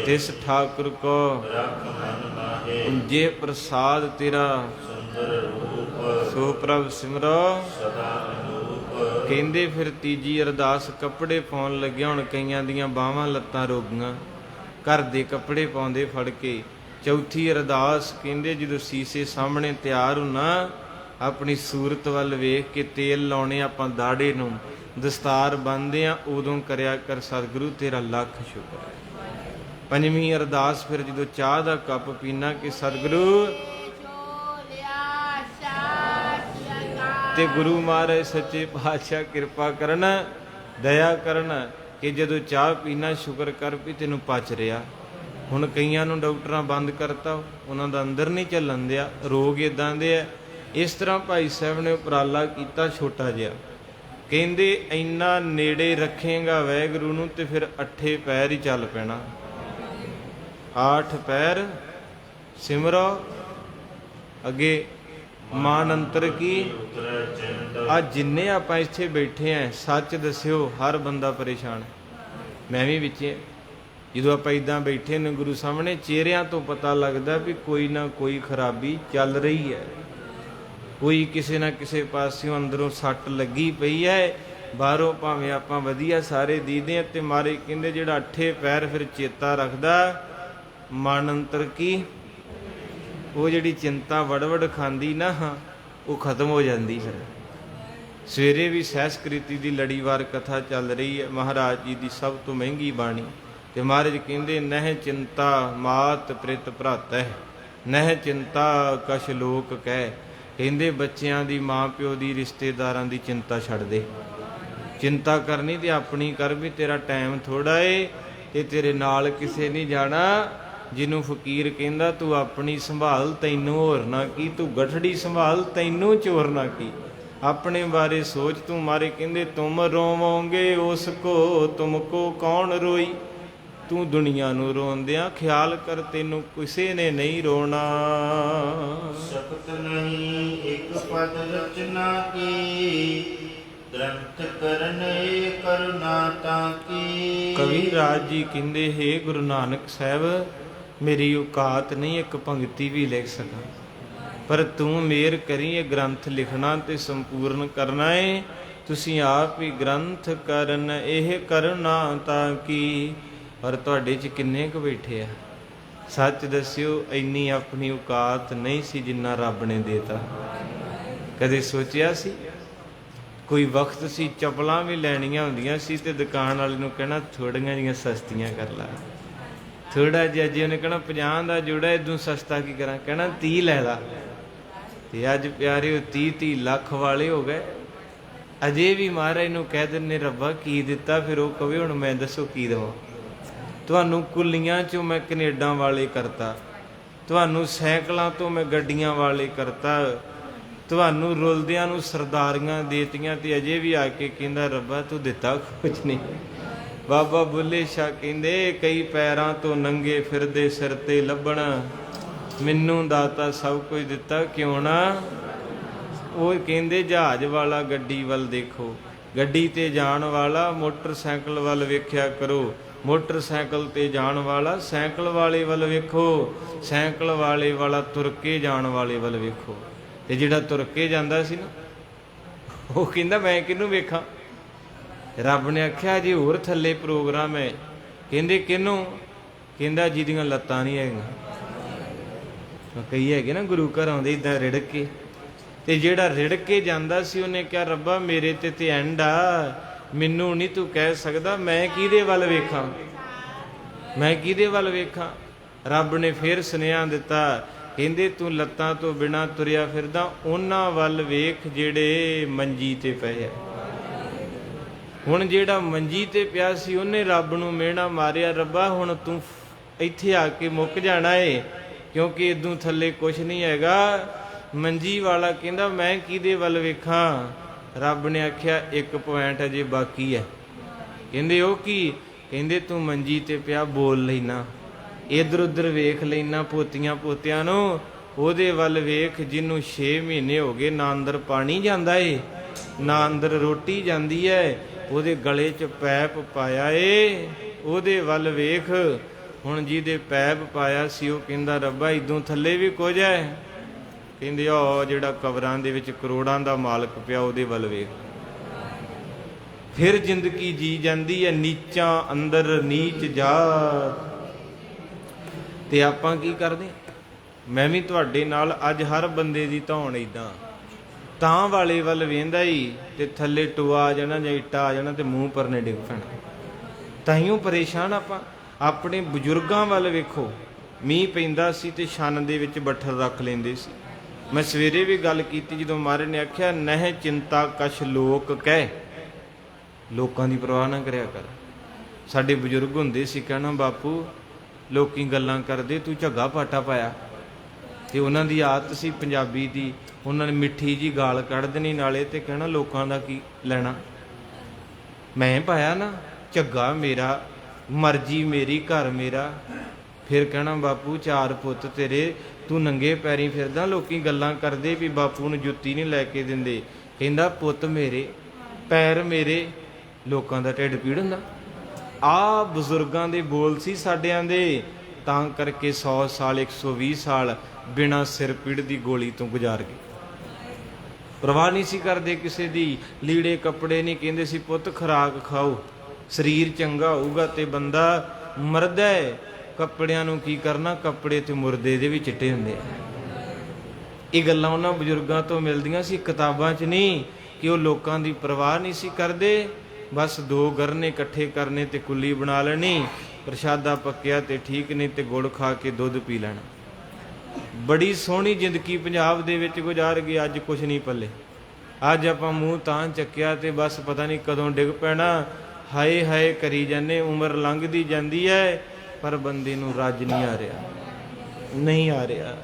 ਤਿਸ ਠਾਕੁਰ ਕੋ ਰੱਖ ਮਨ ਮਾਹੇ, ਜੇ ਪ੍ਰਸਾਦ ਤੇਰਾ ਸੁੰਦਰ ਰੂਪ ਸੋ ਪ੍ਰਭ ਸਿਮਰੋ ਸਦਾ ਅਨੂਪ। ਕਹਿੰਦੇ ਫਿਰ ਤੀਜੀ ਅਰਦਾਸ ਕੱਪੜੇ ਪਾਉਣ ਲੱਗਿਆ। ਹੁਣ ਕਈਆਂ ਦੀਆਂ ਬਾਹਾਂ ਲੱਤਾਂ ਰੋਗੀਆਂ, ਘਰ ਦੇ ਕੱਪੜੇ ਪਾਉਂਦੇ ਫੜ ਕੇ। ਚੌਥੀ ਅਰਦਾਸ ਕਹਿੰਦੇ ਜਦੋਂ ਸੀਸੇ ਸਾਹਮਣੇ ਤਿਆਰ ਹੋਣਾ, ਆਪਣੀ ਸੂਰਤ ਵੱਲ ਵੇਖ ਕੇ ਤੇਲ ਲਾਉਣੇ ਆਪਾਂ ਦਾੜੇ ਨੂੰ, ਦਸਤਾਰ ਬੰਨ੍ਹਦੇ ਆ, ਉਦੋਂ ਕਰਿਆ ਕਰ ਸਤਿਗੁਰੂ ਤੇਰਾ ਲੱਖ ਸ਼ੁਕਰ ਹੈ। ਪੰਜਵੀਂ ਅਰਦਾਸ ਫਿਰ ਜਦੋਂ ਚਾਹ ਦਾ ਕੱਪ ਪੀਣਾ, ਕਿ ਸਤਿਗੁਰੂ ਤੇ ਗੁਰੂ ਮਹਾਰਾਜ ਸੱਚੇ ਪਾਤਸ਼ਾਹ ਕਿਰਪਾ ਕਰਨ, ਦਇਆ ਕਰਨ, ਕਿ ਜਦੋਂ ਚਾਹ ਪੀਣਾ ਸ਼ੁਕਰ ਕਰ ਵੀ ਤੈਨੂੰ ਪਚ ਰਿਹਾ। ਹੁਣ ਕਈਆਂ ਨੂੰ ਡਾਕਟਰਾਂ ਬੰਦ ਕਰਤਾ, ਉਹਨਾਂ ਦਾ ਅੰਦਰ ਨਹੀਂ ਚੱਲਣ ਦਿਆ, ਰੋਗ ਇਦਾਂ ਦੇ ਆ। ਇਸ ਤਰ੍ਹਾਂ ਭਾਈ ਸਾਹਿਬ ਨੇ ਉਪਰਾਲਾ ਕੀਤਾ ਛੋਟਾ ਜਿਹਾ, ਕਹਿੰਦੇ ਇੰਨਾ ਨੇੜੇ ਰੱਖੇਗਾ ਵਾਹਿਗੁਰੂ ਨੂੰ ਤੇ ਫਿਰ 8 ਪੈਰ ਹੀ ਚੱਲ ਪੈਣਾ। 8 ਪੈਰ ਸਿਮਰੋ, ਅੱਗੇ ਮਾਨ ਅੰਤਰ ਕੀ। ਆ ਜਿੰਨੇ ਆਪਾਂ ਇੱਥੇ ਬੈਠੇ ਆਂ, ਸੱਚ ਦੱਸਿਓ ਹਰ ਬੰਦਾ ਪਰੇਸ਼ਾਨ, ਮੈਂ ਵੀ ਵਿੱਚ। ਜਦੋਂ ਆਪਾਂ ਇਦਾਂ ਬੈਠੇ ਨੇ ਗੁਰੂ ਸਾਹਮਣੇ, ਚਿਹਰਿਆਂ ਤੋਂ ਪਤਾ ਲੱਗਦਾ ਵੀ ਕੋਈ ਨਾ ਕੋਈ ਖਰਾਬੀ ਚੱਲ ਰਹੀ ਹੈ, ਕੋਈ ਕਿਸੇ ਨਾ ਕਿਸੇ ਪਾਸਿਓਂ ਅੰਦਰੋਂ ਸੱਟ ਲੱਗੀ ਪਈ ਹੈ। ਬਾਹਰੋਂ ਭਾਵੇਂ ਆਪਾਂ ਵਧੀਆ ਸਾਰੇ ਦੀਦੇ ਆ, ਤੇ ਮਾਰੇ ਕਹਿੰਦੇ ਜਿਹੜਾ 8 ਪੈਰ ਫਿਰ ਚੇਤਾ ਰੱਖਦਾ, ਮਨ ਅੰਤਰ ਕੀ। ਉਹ ਜਿਹੜੀ ਚਿੰਤਾ ਵੜ ਖਾਂਦੀ ਨਾ, ਉਹ ਖਤਮ ਹੋ ਜਾਂਦੀ। ਫਿਰ ਸਵੇਰੇ ਵੀ ਸਹਿਸਕ੍ਰਿਤੀ ਦੀ ਲੜੀਵਾਰ ਕਥਾ ਚੱਲ ਰਹੀ ਹੈ, ਮਹਾਰਾਜ ਜੀ ਦੀ ਸਭ ਤੋਂ ਮਹਿੰਗੀ ਬਾਣੀ। ਤੇ ਮਹਾਰਾਜ ਕਹਿੰਦੇ, ਨਹਿ ਚਿੰਤਾ ਮਾਤ ਪ੍ਰਿਤ ਭਰਾਤੈ, ਨਹਿ ਚਿੰਤਾ ਕਛ ਲੋਕ ਕਹਿ। ਕਹਿੰਦੇ ਬੱਚਿਆਂ ਦੀ, ਮਾਂ ਪਿਓ ਦੀ, ਰਿਸ਼ਤੇਦਾਰਾਂ ਦੀ ਚਿੰਤਾ ਛੱਡ ਦੇ। ਚਿੰਤਾ ਕਰਨੀ ਤੇ ਆਪਣੀ ਕਰ, ਵੀ ਤੇਰਾ ਟਾਈਮ ਥੋੜਾ ਏ ਤੇ ਤੇਰੇ ਨਾਲ ਕਿਸੇ ਨਹੀਂ ਜਾਣਾ। ਜਿਹਨੂੰ ਫਕੀਰ ਕਹਿੰਦਾ, ਤੂੰ ਆਪਣੀ ਸੰਭਾਲ ਤੈਨੂੰ ਹੋਰ ਨਾ ਕੀ, ਤੂੰ ਗਠੜੀ ਸੰਭਾਲ ਤੈਨੂੰ ਚੋਰ ਨਾ ਕੀ। ਆਪਣੇ ਬਾਰੇ ਸੋਚ ਤੂੰ। ਮਾਰੇ ਕਹਿੰਦੇ, ਤੁਮ ਰੋਵੋਗੇ ਉਸ ਕੋ ਤੁਮ ਕੋ ਕੌਣ ਰੋਈ। ਤੂੰ ਦੁਨੀਆ ਨੂੰ ਰੋਂਦਿਆਂ ਖਿਆਲ ਕਰ, ਤੈਨੂੰ ਕਿਸੇ ਨੇ ਨਹੀਂ ਰੋਣਾ। ਸ਼ਬਦ ਨਹੀਂ ਇੱਕ ਪਦ ਰਚਨਾ ਕੀ, ਗ੍ਰੰਥ ਕਰਨੇ ਕਰਨਾ ਤਾਂ ਕੀ। ਕਵੀ ਰਾਜ ਜੀ ਕਹਿੰਦੇ, ਹੇ ਗੁਰੂ ਨਾਨਕ ਸਾਹਿਬ, ਮੇਰੀ ਔਕਾਤ ਨਹੀਂ ਇੱਕ ਪੰਕਤੀ ਵੀ ਲਿਖ ਸਕਾਂ, ਪਰ ਤੂੰ ਮਿਹਰ ਕਰੀ ਇਹ ਗ੍ਰੰਥ ਲਿਖਣਾ ਤੇ ਸੰਪੂਰਨ ਕਰਨਾ ਏ। ਤੁਸੀਂ ਆਪ ਹੀ ਗ੍ਰੰਥ ਕਰਨ ਇਹ ਕਰਨਾ ਤਾਂ ਕੀ। ਪਰ ਤੁਹਾਡੇ 'ਚ ਕਿੰਨੇ ਕੁ ਬੈਠੇ ਆ? ਸੱਚ ਦੱਸਿਓ, ਇੰਨੀ ਆਪਣੀ ਔਕਾਤ ਨਹੀਂ ਸੀ ਜਿੰਨਾ ਰੱਬ ਨੇ ਦੇਤਾ। ਕਦੇ ਸੋਚਿਆ ਸੀ? ਕੋਈ ਵਕਤ ਸੀ ਚੱਪਲਾਂ ਵੀ ਲੈਣੀਆਂ ਹੁੰਦੀਆਂ ਸੀ ਤੇ ਦੁਕਾਨ ਵਾਲੇ ਨੂੰ ਕਹਿਣਾ ਥੋੜੀਆਂ ਜਿਹੀਆਂ ਸਸਤੀਆਂ ਕਰ ਲਾ, ਥੋੜਾ ਜਿਹਾ। ਜੇ ਉਹਨੇ ਕਹਿਣਾ 50 ਦਾ ਜੋੜਾ, ਇਦੋਂ ਸਸਤਾ ਕੀ ਕਰਾਂ, ਕਹਿਣਾ 30 ਲੈ ਲਾ। ਤੇ ਅੱਜ ਪਿਆਰੇ ਉਹ 30 ਲੱਖ ਵਾਲੇ ਹੋ ਗਏ। ਅਜੇ ਵੀ ਮਹਾਰਾਜ ਨੂੰ ਕਹਿ ਦਿੰਦੇ, ਰੱਬਾ ਕੀ ਦਿੱਤਾ? ਫਿਰ ਉਹ ਕਵੇ ਹੁਣ ਮੈਂ ਦੱਸੋ ਕੀ ਦੇਵਾਂ। ਤੁਹਾਨੂੰ ਕੁੱਲੀਆਂ ਚੋਂ ਮੈਂ ਕੈਨੇਡਾ ਵਾਲੇ ਕਰਤਾ, ਤੁਹਾਨੂੰ ਸਾਈਕਲਾਂ ਤੋਂ ਮੈਂ ਗੱਡੀਆਂ ਵਾਲੇ ਕਰਤਾ, ਤੁਹਾਨੂੰ ਰੁਲਦਿਆਂ ਨੂੰ ਸਰਦਾਰੀਆਂ ਦੇਤੀਆਂ, ਤੇ ਅਜੇ ਵੀ ਆ ਕੇ ਕਹਿੰਦਾ, ਰੱਬਾ ਤੂੰ ਦਿੱਤਾ ਕੁਝ ਨਹੀਂ। ਬਾਬਾ ਬੁੱਲੇ ਸ਼ਾਹ ਕਹਿੰਦੇ, ਕਈ ਪੈਰਾਂ ਤੋਂ ਨੰਗੇ ਫਿਰਦੇ ਸਿਰ ਤੇ ਲੱਭਣ, ਮੈਨੂੰ ਦਾਤਾ ਸਭ ਕੁਝ ਦਿੱਤਾ ਕਿਉਂ ਨਾ। ਉਹ ਕਹਿੰਦੇ, ਜਹਾਜ਼ ਵਾਲਾ ਗੱਡੀ ਵੱਲ ਦੇਖੋ, ਗੱਡੀ ਤੇ ਜਾਣ ਵਾਲਾ ਮੋਟਰਸਾਈਕਲ ਵੱਲ ਵੇਖਿਆ ਕਰੋ। ਮੋਟਰਸਾਈਕਲ ਤੇ ਜਾਣ ਵਾਲਾ ਸਾਈਕਲ ਵਾਲੇ ਵੱਲ ਵੇਖੋ, ਸਾਈਕਲ ਵਾਲੇ ਵਾਲਾ ਤੁਰ ਕੇ ਜਾਣ ਵਾਲੇ ਵੱਲ ਵੇਖੋ। ਤੇ ਜਿਹੜਾ ਤੁਰ ਕੇ ਜਾਂਦਾ ਸੀ ਨਾ, ਉਹ ਕਹਿੰਦਾ ਮੈਂ ਕਿਹਨੂੰ ਵੇਖਾਂ। ਰੱਬ ਨੇ ਆਖਿਆ ਜੀ ਹੋਰ ਥੱਲੇ ਪ੍ਰੋਗਰਾਮ ਹੈ। ਕਹਿੰਦੇ ਕਿਹਨੂੰ? ਕਹਿੰਦਾ ਜਿਹਦੀਆਂ ਲੱਤਾਂ ਨਹੀਂ ਹੈਗੀਆਂ। ਕਈ ਹੈਗੇ ਨਾ ਗੁਰੂ ਘਰ ਆਉਂਦੇ ਇੱਦਾਂ ਰਿੜਕ ਕੇ, ਤੇ ਜਿਹੜਾ ਰਿੜਕ ਕੇ ਜਾਂਦਾ ਸੀ ਉਹਨੇ ਕਿਹਾ ਰੱਬਾ ਮੇਰੇ ਤੇ ਐਂਡ ਆ, ਮੈਨੂੰ ਨਹੀਂ ਤੂੰ ਕਹਿ ਸਕਦਾ, ਮੈਂ ਕਿਹਦੇ ਵੱਲ ਵੇਖਾਂ, ਮੈਂ ਕਿਹਦੇ ਵੱਲ ਵੇਖਾਂ। ਰੱਬ ਨੇ ਫਿਰ ਸੁਨੇਹਾ ਦਿੱਤਾ, ਕਹਿੰਦੇ ਤੂੰ ਲੱਤਾਂ ਤੋਂ ਬਿਨਾਂ ਤੁਰਿਆ ਫਿਰਦਾ, ਉਹਨਾਂ ਵੱਲ ਵੇਖ ਜਿਹੜੇ ਮੰਜੀ ਤੇ ਪਏ ਆ। ਹੁਣ ਜਿਹੜਾ ਮੰਜੀ ਤੇ ਪਿਆ ਸੀ ਉਹਨੇ ਰੱਬ ਨੂੰ ਮਿਹਣਾ ਮਾਰਿਆ, ਰੱਬਾ ਹੁਣ ਤੂੰ ਇੱਥੇ ਆ ਕੇ ਮੁੱਕ ਜਾਣਾ ਏ, ਕਿਉਂਕਿ ਇਦੋਂ ਥੱਲੇ ਕੁਛ ਨਹੀਂ ਹੈਗਾ। ਮੰਜੀ ਵਾਲਾ ਕਹਿੰਦਾ ਮੈਂ ਕਿਹਦੇ ਵੱਲ ਵੇਖਾਂ। ਰੱਬ ਨੇ ਆਖਿਆ ਇੱਕ ਪੁਆਇੰਟ ਅਜੇ ਬਾਕੀ ਹੈ। ਕਹਿੰਦੇ ਉਹ ਕੀ? ਕਹਿੰਦੇ ਤੂੰ ਮੰਜੀ ਤੇ ਪਿਆ ਬੋਲ ਲੈਣਾ, ਇੱਧਰ ਉੱਧਰ ਵੇਖ ਲੈਣਾ ਪੋਤੀਆਂ ਪੋਤਿਆਂ ਨੂੰ, ਉਹਦੇ ਵੱਲ ਵੇਖ ਜਿਹਨੂੰ 6 ਮਹੀਨੇ ਹੋ ਗਏ ਨਾ ਅੰਦਰ ਪਾਣੀ ਜਾਂਦਾ ਏ ਨਾ ਅੰਦਰ ਰੋਟੀ ਜਾਂਦੀ ਹੈ, ਉਹਦੇ ਗਲੇ 'ਚ ਪੈਪ ਪਾਇਆ ਏ, ਉਹਦੇ ਵੱਲ ਵੇਖ। ਹੁਣ ਜਿਹਦੇ ਪੈਪ ਪਾਇਆ ਸੀ ਉਹ ਕਹਿੰਦਾ ਰੱਬਾ ਇਦੋਂ ਥੱਲੇ ਵੀ ਕੁਝ ਹੈ। ਕਹਿੰਦੇ ਉਹ ਜਿਹੜਾ ਕਬਰਾਂ ਦੇ ਵਿੱਚ ਕਰੋੜਾਂ ਦਾ ਮਾਲਕ ਪਿਆ ਉਹਦੇ ਵੱਲ ਵੇਖ। ਫਿਰ ਜ਼ਿੰਦਗੀ ਜੀ ਜਾਂਦੀ ਹੈ ਨੀਚਾਂ ਅੰਦਰ ਨੀਚ ਜਾਤ। ਤੇ ਆਪਾਂ ਕੀ ਕਰਦੇ? ਮੈਂ ਵੀ ਤੁਹਾਡੇ ਨਾਲ ਅੱਜ ਹਰ ਬੰਦੇ ਦੀ ਧੌਣ ਇੱਦਾਂ ਤਾਂ ਵਾਲੇ ਵੱਲ ਵੇਂਦਾ ਹੀ, ਤੇ ਥੱਲੇ ਟੋਆ ਆ ਜਾਣਾ ਜਾਂ ਇੱਟਾ ਆ ਜਾਣਾ ਤੇ ਮੂੰਹ ਪਰਨੇ ਡਿੱਗ ਪੈਣਾ। ਤਾਈਓ ਪਰੇਸ਼ਾਨ ਆਪਾਂ। ਆਪਣੇ ਬਜ਼ੁਰਗਾਂ ਵੱਲ ਵੇਖੋ, ਮੀਂਹ ਪੈਂਦਾ ਸੀ ਤੇ ਛੰਨ ਦੇ ਵਿੱਚ ਬੱਠਲ ਰੱਖ ਲੈਂਦੇ ਸੀ। ਮੈਂ ਸਵੇਰੇ ਵੀ ਗੱਲ ਕੀਤੀ ਜਦੋਂ ਮਹਾਰਾਜ ਨੇ ਆਖਿਆ ਨਹਿ ਚਿੰਤਾ ਕਛ ਲੋਕ ਕਹਿ, ਲੋਕਾਂ ਦੀ ਪਰਵਾਹ ਨਾ ਕਰਿਆ ਕਰ। ਸਾਡੇ ਬਜ਼ੁਰਗ ਹੁੰਦੇ ਸੀ ਕਹਿਣਾ ਬਾਪੂ ਲੋਕੀ ਗੱਲਾਂ ਕਰਦੇ ਤੂੰ ਝੱਗਾ ਪਾਟਾ ਪਾਇਆ, ਤੇ ਉਹਨਾਂ ਦੀ ਆਦਤ ਸੀ ਪੰਜਾਬੀ ਦੀ, ਉਹਨਾਂ ਨੇ ਮਿੱਠੀ ਜੀ ਗਾਲ ਕੱਢ ਦੇਣੀ ਨਾਲੇ, ਤੇ ਕਹਿਣਾ ਲੋਕਾਂ ਦਾ ਕੀ ਲੈਣਾ, ਮੈਂ ਪਾਇਆ ਨਾ ਝੱਗਾ ਮੇਰਾ, ਮਰਜ਼ੀ ਮੇਰੀ, ਘਰ ਮੇਰਾ। ਫਿਰ ਕਹਿਣਾ ਬਾਪੂ 4 ਪੁੱਤ ਤੇਰੇ, ਤੂੰ ਨੰਗੇ ਪੈਰੀਂ ਫਿਰਦਾ, ਲੋਕੀ ਗੱਲਾਂ ਕਰਦੇ ਵੀ ਬਾਪੂ ਨੂੰ ਜੁੱਤੀ ਨਹੀਂ ਲੈ ਕੇ ਦਿੰਦੇ। ਕਹਿੰਦਾ ਪੁੱਤ ਮੇਰੇ, ਪੈਰ ਮੇਰੇ, ਲੋਕਾਂ ਦਾ ਢਿੱਡ ਪੀੜ ਹੁੰਦਾ। ਆਹ ਬਜ਼ੁਰਗਾਂ ਦੇ ਬੋਲ ਸੀ ਸਾਡਿਆਂ ਦੇ, ਤਾਂ ਕਰਕੇ 100 ਸਾਲ 120 ਸਾਲ ਬਿਨਾਂ ਸਿਰ ਪੀੜ ਦੀ ਗੋਲੀ ਤੋਂ ਗੁਜ਼ਾਰ ਗਏ। ਪਰਵਾਹ ਨਹੀਂ ਸੀ ਕਰਦੇ ਕਿਸੇ ਦੀ, ਲੀੜੇ ਕੱਪੜੇ ਨਹੀਂ, ਕਹਿੰਦੇ ਸੀ ਪੁੱਤ ਖੁਰਾਕ ਖਾਓ, ਸਰੀਰ ਚੰਗਾ ਹੋਊਗਾ ਤੇ ਬੰਦਾ ਮਰਦਾ ਹੈ। ਕੱਪੜਿਆਂ ਨੂੰ ਕੀ ਕਰਨਾ, ਕੱਪੜੇ ਤੇ ਮੁਰਦੇ ਦੇ ਵੀ ਚਿੱਟੇ ਹੁੰਦੇ ਆ। ਇਹ ਗੱਲਾਂ ਉਹਨਾਂ ਬਜ਼ੁਰਗਾਂ ਤੋਂ ਮਿਲਦੀਆਂ ਸੀ, ਕਿਤਾਬਾਂ 'ਚ ਨਹੀਂ, ਕਿ ਉਹ ਲੋਕਾਂ ਦੀ ਪਰਵਾਹ ਨਹੀਂ ਸੀ ਕਰਦੇ। ਬਸ 2 ਗਰਨੇ ਇਕੱਠੇ ਕਰਨੇ ਤੇ ਕੁੱਲੀ ਬਣਾ ਲੈਣੀ, ਪ੍ਰਸ਼ਾਦਾ ਪੱਕਿਆ ਤੇ ਠੀਕ, ਨਹੀਂ ਤੇ ਗੁੜ ਖਾ ਕੇ ਦੁੱਧ ਪੀ ਲੈਣਾ। ਬੜੀ ਸੋਹਣੀ ਜ਼ਿੰਦਗੀ ਪੰਜਾਬ ਦੇ ਵਿੱਚ ਗੁਜ਼ਾਰ ਗਈ। ਅੱਜ ਕੁਛ ਨਹੀਂ ਪੱਲੇ। ਅੱਜ ਆਪਾਂ ਮੂੰਹ ਤਾਂ ਚੱਕਿਆ ਤੇ ਬਸ ਪਤਾ ਨਹੀਂ ਕਦੋਂ ਡਿੱਗ ਪੈਣਾ, ਹਾਏ ਹਾਏ ਕਰੀ ਜਾਂਦੇ। ਉਮਰ ਲੰਘਦੀ ਜਾਂਦੀ ਹੈ ਪਰ ਬੰਦੇ ਨੂੰ ਰੱਜ ਨਹੀਂ ਆ ਰਿਹਾ, ਨਹੀਂ ਆ ਰਿਹਾ।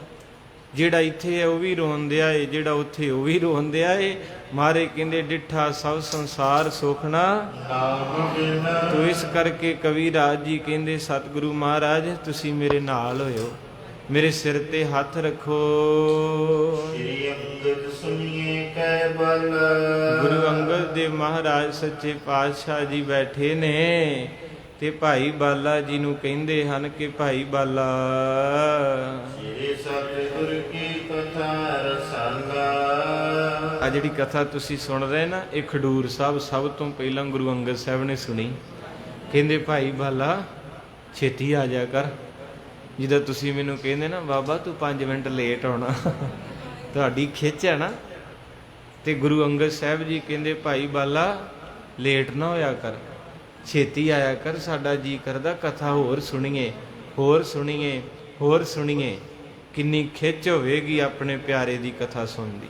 ਜਿਹੜਾ ਇੱਥੇ ਹੈ ਉਹ ਵੀ ਰੋਂਦਿਆ ਏ, ਜਿਹੜਾ ਉੱਥੇ ਉਹ ਵੀ ਰੋਂਦਿਆ ਏ। ਮਾਰੇ ਕਹਿੰਦੇ ਡਿੱਠਾ ਸਭ ਸੰਸਾਰ ਸੋਖਣਾ ਤੋ, ਇਸ ਕਰਕੇ ਕਵੀ ਰਾਜ ਜੀ ਕਹਿੰਦੇ ਸਤਿਗੁਰੂ ਮਹਾਰਾਜ ਤੁਸੀਂ ਮੇਰੇ ਨਾਲ ਹੋਇਓ, ਮੇਰੇ ਸਿਰ ਤੇ ਹੱਥ ਰੱਖੋ। ਸ੍ਰੀ ਅੰਗਦ ਸੁਣੀਏ ਕਹਿ ਬਲ, ਗੁਰੂ ਅੰਗਦ ਦੇ ਮਹਾਰਾਜ ਸੱਚੇ ਪਾਤਸ਼ਾਹ ਜੀ ਬੈਠੇ ਨੇ ਤੇ ਭਾਈ ਬਾਲਾ ਜੀ ਨੂੰ ਕਹਿੰਦੇ ਹਨ ਕਿ ਭਾਈ ਬਾਲਾ, ਸ੍ਰੀ ਸਤਿਗੁਰ ਕੀ ਕਥਾ ਰਸਾਲਾ। ਆ ਜਿਹੜੀ ਕਥਾ ਤੁਸੀਂ ਸੁਣ ਰਹੇ ਨਾ, ਇਹ ਖਡੂਰ ਸਾਹਿਬ ਸਭ ਤੋਂ ਪਹਿਲਾਂ ਗੁਰੂ ਅੰਗਦ ਸਾਹਿਬ ਨੇ ਸੁਣੀ। ਕਹਿੰਦੇ ਭਾਈ ਬਾਲਾ ਛੇਤੀ ਆ ਜਾ ਕਰ। ਜਦੋਂ ਤੁਸੀਂ ਮੈਨੂੰ ਕਹਿੰਦੇ ਨਾ ਬਾਬਾ ਤੂੰ 5 ਮਿੰਟ ਲੇਟ ਆਉਣਾ, ਤੁਹਾਡੀ ਖਿੱਚ ਹੈ ਨਾ, ਤੇ ਗੁਰੂ ਅੰਗਦ ਸਾਹਿਬ ਜੀ ਕਹਿੰਦੇ ਭਾਈ ਬਾਲਾ ਲੇਟ ਨਾ ਹੋਇਆ ਕਰ, ਛੇਤੀ ਆਇਆ ਕਰ, ਸਾਡਾ ਜੀ ਕਰਦਾ ਕਥਾ ਹੋਰ ਸੁਣੀਏ, ਹੋਰ ਸੁਣੀਏ, ਹੋਰ ਸੁਣੀਏ। ਕਿੰਨੀ ਖਿੱਚ ਹੋਵੇਗੀ ਆਪਣੇ ਪਿਆਰੇ ਦੀ ਕਥਾ ਸੁਣਦੀ,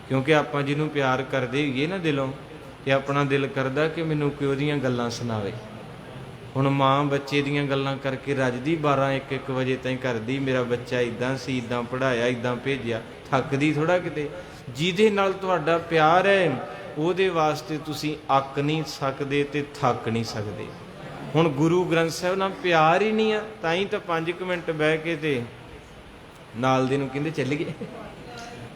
ਕਿਉਂਕਿ ਆਪਾਂ ਜਿਹਨੂੰ ਪਿਆਰ ਕਰਦੇ ਹੋਈਏ ਨਾ ਦਿਲੋਂ, ਤੇ ਆਪਣਾ ਦਿਲ ਕਰਦਾ ਕਿ ਮੈਨੂੰ ਕਿ ਉਹਦੀਆਂ ਗੱਲਾਂ ਸੁਣਾਵੇ। ਹੁਣ ਮਾਂ ਬੱਚੇ ਦੀਆਂ ਗੱਲਾਂ ਕਰਕੇ ਰੱਜਦੀ 12-1 ਵਜੇ ਤਾਈਂ ਕਰਦੀ, ਮੇਰਾ ਬੱਚਾ ਇੱਦਾਂ ਸੀ, ਇੱਦਾਂ ਪੜ੍ਹਾਇਆ, ਇੱਦਾਂ ਭੇਜਿਆ, ਥੱਕਦੀ ਥੋੜ੍ਹਾ ਕਿਤੇ। ਜਿਹਦੇ ਨਾਲ ਤੁਹਾਡਾ ਪਿਆਰ ਹੈ ਉਹਦੇ ਵਾਸਤੇ ਤੁਸੀਂ ਅੱਕ ਨਹੀਂ ਸਕਦੇ ਤੇ ਥੱਕ ਨਹੀਂ ਸਕਦੇ। ਹੁਣ ਗੁਰੂ ਗ੍ਰੰਥ ਸਾਹਿਬ ਨਾਲ ਪਿਆਰ ਹੀ ਨਹੀਂ ਆ, ਤਾਂ ਹੀ ਤਾਂ 5 ਮਿੰਟ ਬਹਿ ਕੇ ਤੇ ਨਾਲ ਦੇ ਨੂੰ ਕਹਿੰਦੇ ਚੱਲੀਏ,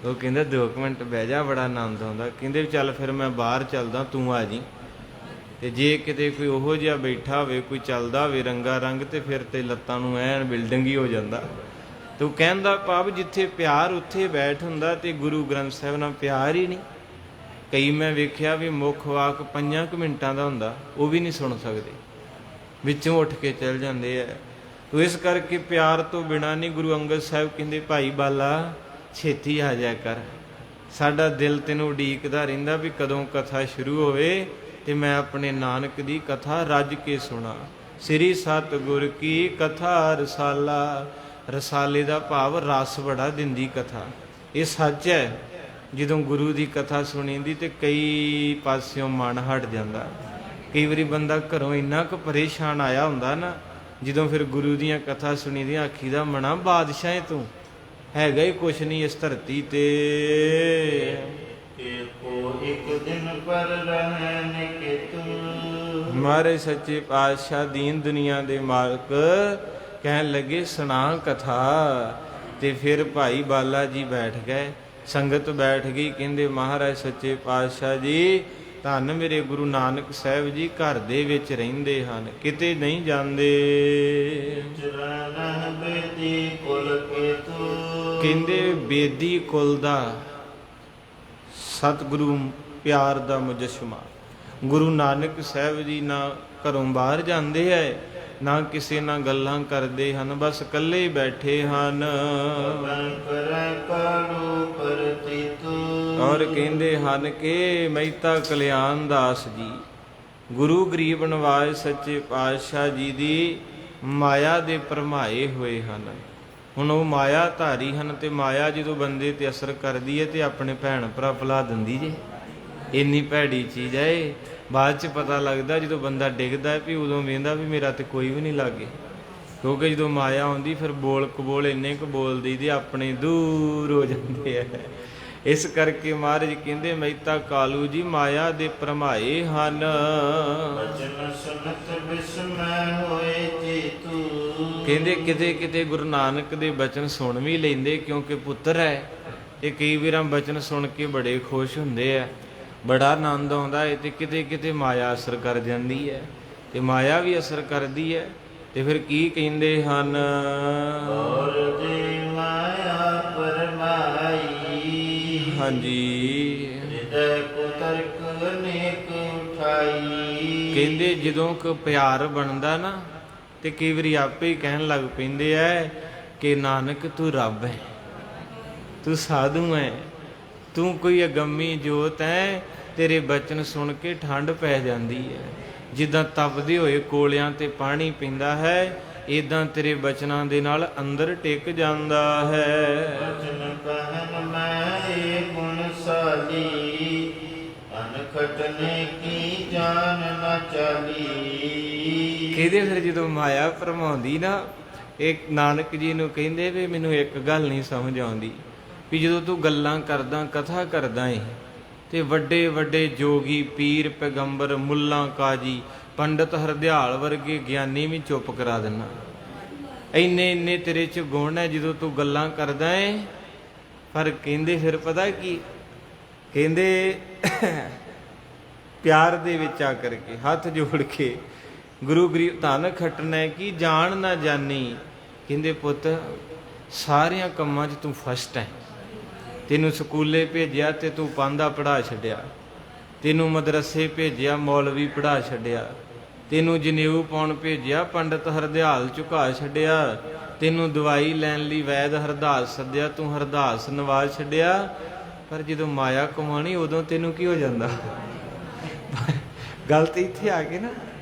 ਉਹ ਕਹਿੰਦਾ 2 ਮਿੰਟ ਬਹਿ ਜਾ, ਬੜਾ ਆਨੰਦ ਆਉਂਦਾ। ਕਹਿੰਦੇ ਚੱਲ ਫਿਰ ਮੈਂ ਬਾਹਰ ਚੱਲਦਾ, ਤੂੰ ਆ ਜੀ। ਤੇ ਜੇ ਕਿਤੇ ਕੋਈ ਉਹੋ ਜਿਹਾ ਬੈਠਾ ਹੋਵੇ, ਕੋਈ ਚੱਲਦਾ ਹੋਵੇ ਰੰਗਾ ਰੰਗ, ਤੇ ਫਿਰ ਤੇ ਲੱਤਾਂ ਨੂੰ ਐਨ ਬਿਲਡਿੰਗ ਹੀ ਹੋ ਜਾਂਦਾ। ਤੂੰ ਕਹਿੰਦਾ ਭਾਵ ਜਿੱਥੇ ਪਿਆਰ ਉੱਥੇ ਬੈਠ ਹੁੰਦਾ, ਤੇ ਗੁਰੂ ਗ੍ਰੰਥ ਸਾਹਿਬ ਨਾਲ ਪਿਆਰ ਹੀ ਨਹੀਂ। ਕਈ ਮੈਂ ਵੇਖਿਆ ਵੀ ਮੁੱਖ ਵਾਕ 5 ਮਿੰਟਾਂ ਦਾ ਹੁੰਦਾ, ਉਹ ਵੀ ਨਹੀਂ ਸੁਣ ਸਕਦੇ, ਵਿੱਚੋਂ ਉੱਠ ਕੇ ਚਲ ਜਾਂਦੇ ਆ। ਤੋ ਇਸ ਕਰਕੇ ਪਿਆਰ ਤੋਂ ਬਿਨਾਂ ਨਹੀਂ। ਗੁਰੂ ਅੰਗਦ ਸਾਹਿਬ ਕਹਿੰਦੇ ਭਾਈ ਬਾਲਾ ਛੇਤੀ ਆ ਜਾ ਕਰ, ਸਾਡਾ ਦਿਲ ਤੈਨੂੰ ਉਡੀਕਦਾ ਰਹਿੰਦਾ ਵੀ ਕਦੋਂ ਕਥਾ ਸ਼ੁਰੂ ਹੋਵੇ ਤੇ ਮੈਂ ਆਪਣੇ ਨਾਨਕ ਦੀ ਕਥਾ ਰੱਜ ਕੇ ਸੁਣਾ। ਸ੍ਰੀ ਸਤਿਗੁਰ ਕੀ ਕਥਾ ਰਸਾਲਾ। ਰਸਾਲੇ ਦਾ ਭਾਵ ਰਸ ਬੜਾ ਦਿੰਦੀ ਕਥਾ। ਇਹ ਸੱਚ ਹੈ। ਜਦੋਂ ਗੁਰੂ ਦੀ ਕਥਾ ਸੁਣੀਂਦੀ ਤੇ ਕਈ ਪਾਸਿਓਂ ਮਨ ਹਟ ਜਾਂਦਾ। ਕਈ ਵਾਰੀ ਬੰਦਾ ਘਰੋਂ ਇੰਨਾ ਕੁ ਪਰੇਸ਼ਾਨ ਆਇਆ ਹੁੰਦਾ ਨਾ, ਜਦੋਂ ਫਿਰ ਗੁਰੂ ਦੀਆਂ ਕਥਾ ਸੁਣੀਦੀਆਂ ਆਖੀਦਾ ਮਣਾ ਬਾਦਸ਼ਾਹ ਤੂੰ ਹੈਗਾ ਹੀ ਕੁਛ ਨਹੀਂ ਇਸ ਧਰਤੀ ਤੇ। ਇੱਕ ਦਿਨ ਪਰ ਰਹਿਣ ਕੇ ਤੂੰ। ਮਹਾਰਾਜ ਸੱਚੇ ਪਾਤਸ਼ਾਹ ਦੀਨ ਦੁਨੀਆ ਦੇ ਮਾਲਕ ਕਹਿਣ ਲੱਗੇ ਸੁਣਾ ਕਥਾ। ਤੇ ਫਿਰ ਭਾਈ ਬਾਲਾ ਜੀ ਬੈਠ ਗਏ, ਸੰਗਤ ਬੈਠ ਗਈ। ਕਹਿੰਦੇ ਮਹਾਰਾਜ ਸੱਚੇ ਪਾਤਸ਼ਾਹ ਜੀ ਧੰਨ ਮੇਰੇ ਗੁਰੂ ਨਾਨਕ ਸਾਹਿਬ ਜੀ ਘਰ ਦੇ ਵਿੱਚ ਰਹਿੰਦੇ ਹਨ, ਕਿਤੇ ਨਹੀਂ ਜਾਂਦੇ। ਕਹਿੰਦੇ ਬੇਦੀ ਕੁਲ ਦਾ ਸਤਿਗੁਰੂ ਪਿਆਰ ਦਾ ਮੁਜੱਸਮਾ ਗੁਰੂ ਨਾਨਕ ਸਾਹਿਬ ਜੀ ਨਾ ਘਰੋਂ ਬਾਹਰ ਜਾਂਦੇ ਹੈ, ਨਾ ਕਿਸੇ ਨਾਲ ਗੱਲਾਂ ਕਰਦੇ ਹਨ, ਬਸ ਇਕੱਲੇ ਹੀ ਬੈਠੇ ਹਨ। ਔਰ ਕਹਿੰਦੇ ਹਨ ਕਿ ਮਹਿਤਾ ਕਲਿਆਣ ਦਾਸ ਜੀ ਗੁਰੂ ਗਰੀਬ ਨਵਾਜ ਸੱਚੇ ਪਾਤਸ਼ਾਹ ਜੀ ਦੀ ਮਾਇਆ ਦੇ ਭਰਮਾਏ ਹੋਏ ਹਨ। ਹੁਣ ਉਹ ਮਾਇਆ ਧਾਰੀ ਹਨ, ਤੇ ਮਾਇਆ ਜਦੋਂ ਬੰਦੇ ਤੇ ਅਸਰ ਕਰਦੀ ਹੈ ਤੇ ਆਪਣੇ ਭੈਣ ਭਰਾ ਭੁਲਾ ਦਿੰਦੀ ਜੇ। ਇੰਨੀ ਭੈੜੀ ਚੀਜ਼ ਹੈ ਇਹ। ਬਾਅਦ 'ਚ ਪਤਾ ਲੱਗਦਾ ਜਦੋਂ ਬੰਦਾ ਡਿੱਗਦਾ ਵੀ ਉਦੋਂ ਵੇਂਦਾ ਵੀ ਮੇਰਾ ਤੇ ਕੋਈ ਵੀ ਨਹੀਂ ਲਾਗੇ। ਕਿਉਂਕਿ ਜਦੋਂ ਮਾਇਆ ਆਉਂਦੀ ਫਿਰ ਬੋਲ ਕਬੋਲ ਇੰਨੇ ਕੁ ਬੋਲਦੀ ਤੇ ਆਪਣੇ ਦੂਰ ਹੋ ਜਾਂਦੇ ਆ। ਇਸ ਕਰਕੇ ਮਹਾਰਾਜ ਕਹਿੰਦੇ ਮਹਿਤਾ ਕਾਲੂ ਜੀ ਮਾਇਆ ਦੇ ਭਰਮਾਏ ਹਨ। ਕਹਿੰਦੇ ਕਿਤੇ ਕਿਤੇ ਗੁਰੂ ਨਾਨਕ ਦੇ ਬਚਨ ਸੁਣ ਵੀ ਲੈਂਦੇ, ਕਿਉਂਕਿ ਪੁੱਤਰ ਹੈ ਤੇ ਕਈ ਵਾਰਾਂ ਬਚਨ ਸੁਣ ਕੇ ਬੜੇ ਖੁਸ਼ ਹੁੰਦੇ ਆ, ਬੜਾ ਆਨੰਦ ਆਉਂਦਾ ਹੈ। ਤੇ ਕਿਤੇ ਕਿਤੇ ਮਾਇਆ ਅਸਰ ਕਰ ਜਾਂਦੀ ਹੈ, ਤੇ ਮਾਇਆ ਵੀ ਅਸਰ ਕਰਦੀ ਹੈ। ਤੇ ਫਿਰ ਕੀ ਕਹਿੰਦੇ ਹਨ? ਹਾਂਜੀ ਕਹਿੰਦੇ ਜਦੋਂ ਕੋ ਪਿਆਰ ਬਣਦਾ ਨਾ ਤੇ ਕਈ ਵਾਰੀ ਆਪੇ ਹੀ ਕਹਿਣ ਲੱਗ ਪੈਂਦੇ ਐ ਕਿ ਨਾਨਕ ਤੂੰ ਰੱਬ ਹੈ, ਤੂੰ ਸਾਧੂ ਹੈ, ਤੂੰ ਕੋਈ ਅਗੰਮੀ ਜੋਤ ਹੈ। ਤੇਰੇ ਬਚਨ ਸੁਣ ਕੇ ਠੰਡ ਪੈ ਜਾਂਦੀ ਹੈ, ਜਿੱਦਾਂ ਤਪਦੇ ਹੋਏ ਕੋਲਿਆਂ ਤੇ ਪਾਣੀ ਪੈਂਦਾ ਹੈ, ਇਦਾਂ ਤੇਰੇ ਬਚਨਾਂ ਦੇ ਨਾਲ ਅੰਦਰ ਟਿਕ ਜਾਂਦਾ ਹੈ। ਬਚਨ ਕਹਿਨ ਮੈਂ ਏ ਗੁਣਸਾਲੀ, ਅਨਖਟਨੇ ਕੀ ਜਾਨ ਨਾ ਚਾਲੀ। ਕਹਿੰਦੇ ਫਿਰ ਜਦੋਂ ਮਾਇਆ ਭਰਮਾਉਂਦੀ ਨਾ, ਇੱਕ ਨਾਨਕ ਜੀ ਨੂੰ ਕਹਿੰਦੇ ਵੀ ਮੈਨੂੰ ਇੱਕ ਗੱਲ ਨਹੀਂ ਸਮਝ ਆਉਂਦੀ ਵੀ ਜਦੋਂ ਤੂੰ ਗੱਲਾਂ ਕਰਦਾ ਕਥਾ ਕਰਦਾ ਏ ਤੇ ਵੱਡੇ ਵੱਡੇ ਜੋਗੀ ਪੀਰ ਪੈਗੰਬਰ ਮੁੱਲਾ ਕਾਜੀ ਪੰਡਤ ਹਰਦਿਆਲ ਵਰਗੇ ਗਿਆਨੀ ਵੀ ਚੁੱਪ ਕਰਾ ਦਿੰਦਾ। ਇੰਨੇ ਇੰਨੇ ਤੇਰੇ 'ਚ ਗੁਣ ਹੈ ਜਦੋਂ ਤੂੰ ਗੱਲਾਂ ਕਰਦਾ ਏ। ਪਰ ਕਹਿੰਦੇ ਫਿਰ ਪਤਾ ਕੀ ਕਹਿੰਦੇ ਪਿਆਰ ਦੇ ਵਿੱਚ ਆ ਕਰਕੇ ਹੱਥ ਜੋੜ ਕੇ ਗੁਰੂ ਗਰੀਬ ਧਨ ਖਟਣਾ ਕੀ ਜਾਣ ਨਾ ਜਾਣੀ। ਕਹਿੰਦੇ ਪੁੱਤ ਸਾਰਿਆਂ ਕੰਮਾਂ 'ਚ ਤੂੰ ਫਸਟ ਹੈ। ਤੈਨੂੰ ਸਕੂਲੇ ਭੇਜਿਆ ਤੇ ਤੂੰ ਪਾਂਧਾ ਪੜ੍ਹਾ ਛੱਡਿਆ, ਤੈਨੂੰ ਮਦਰਸੇ ਭੇਜਿਆ ਮੌਲਵੀ ਪੜ੍ਹਾ ਛੱਡਿਆ, ਤੈਨੂੰ ਜਨੇਊ ਪਾਉਣ ਭੇਜਿਆ ਪੰਡਤ ਹਰਦਿਆਲ ਝੁਕਾ ਛੱਡਿਆ, ਤੈਨੂੰ ਦਵਾਈ ਲੈਣ ਲਈ ਵੈਦ ਹਰਦਾਸ ਸੱਦਿਆ ਤੂੰ ਹਰਦਾਸ ਨਵਾਜ ਛੱਡਿਆ। ਪਰ ਜਦੋਂ ਮਾਇਆ ਕਮਾਉਣੀ ਉਦੋਂ ਤੈਨੂੰ ਕੀ ਹੋ ਜਾਂਦਾ? ਗੱਲ ਤਾਂ ਇੱਥੇ ਆ ਕੇ ਨਾ,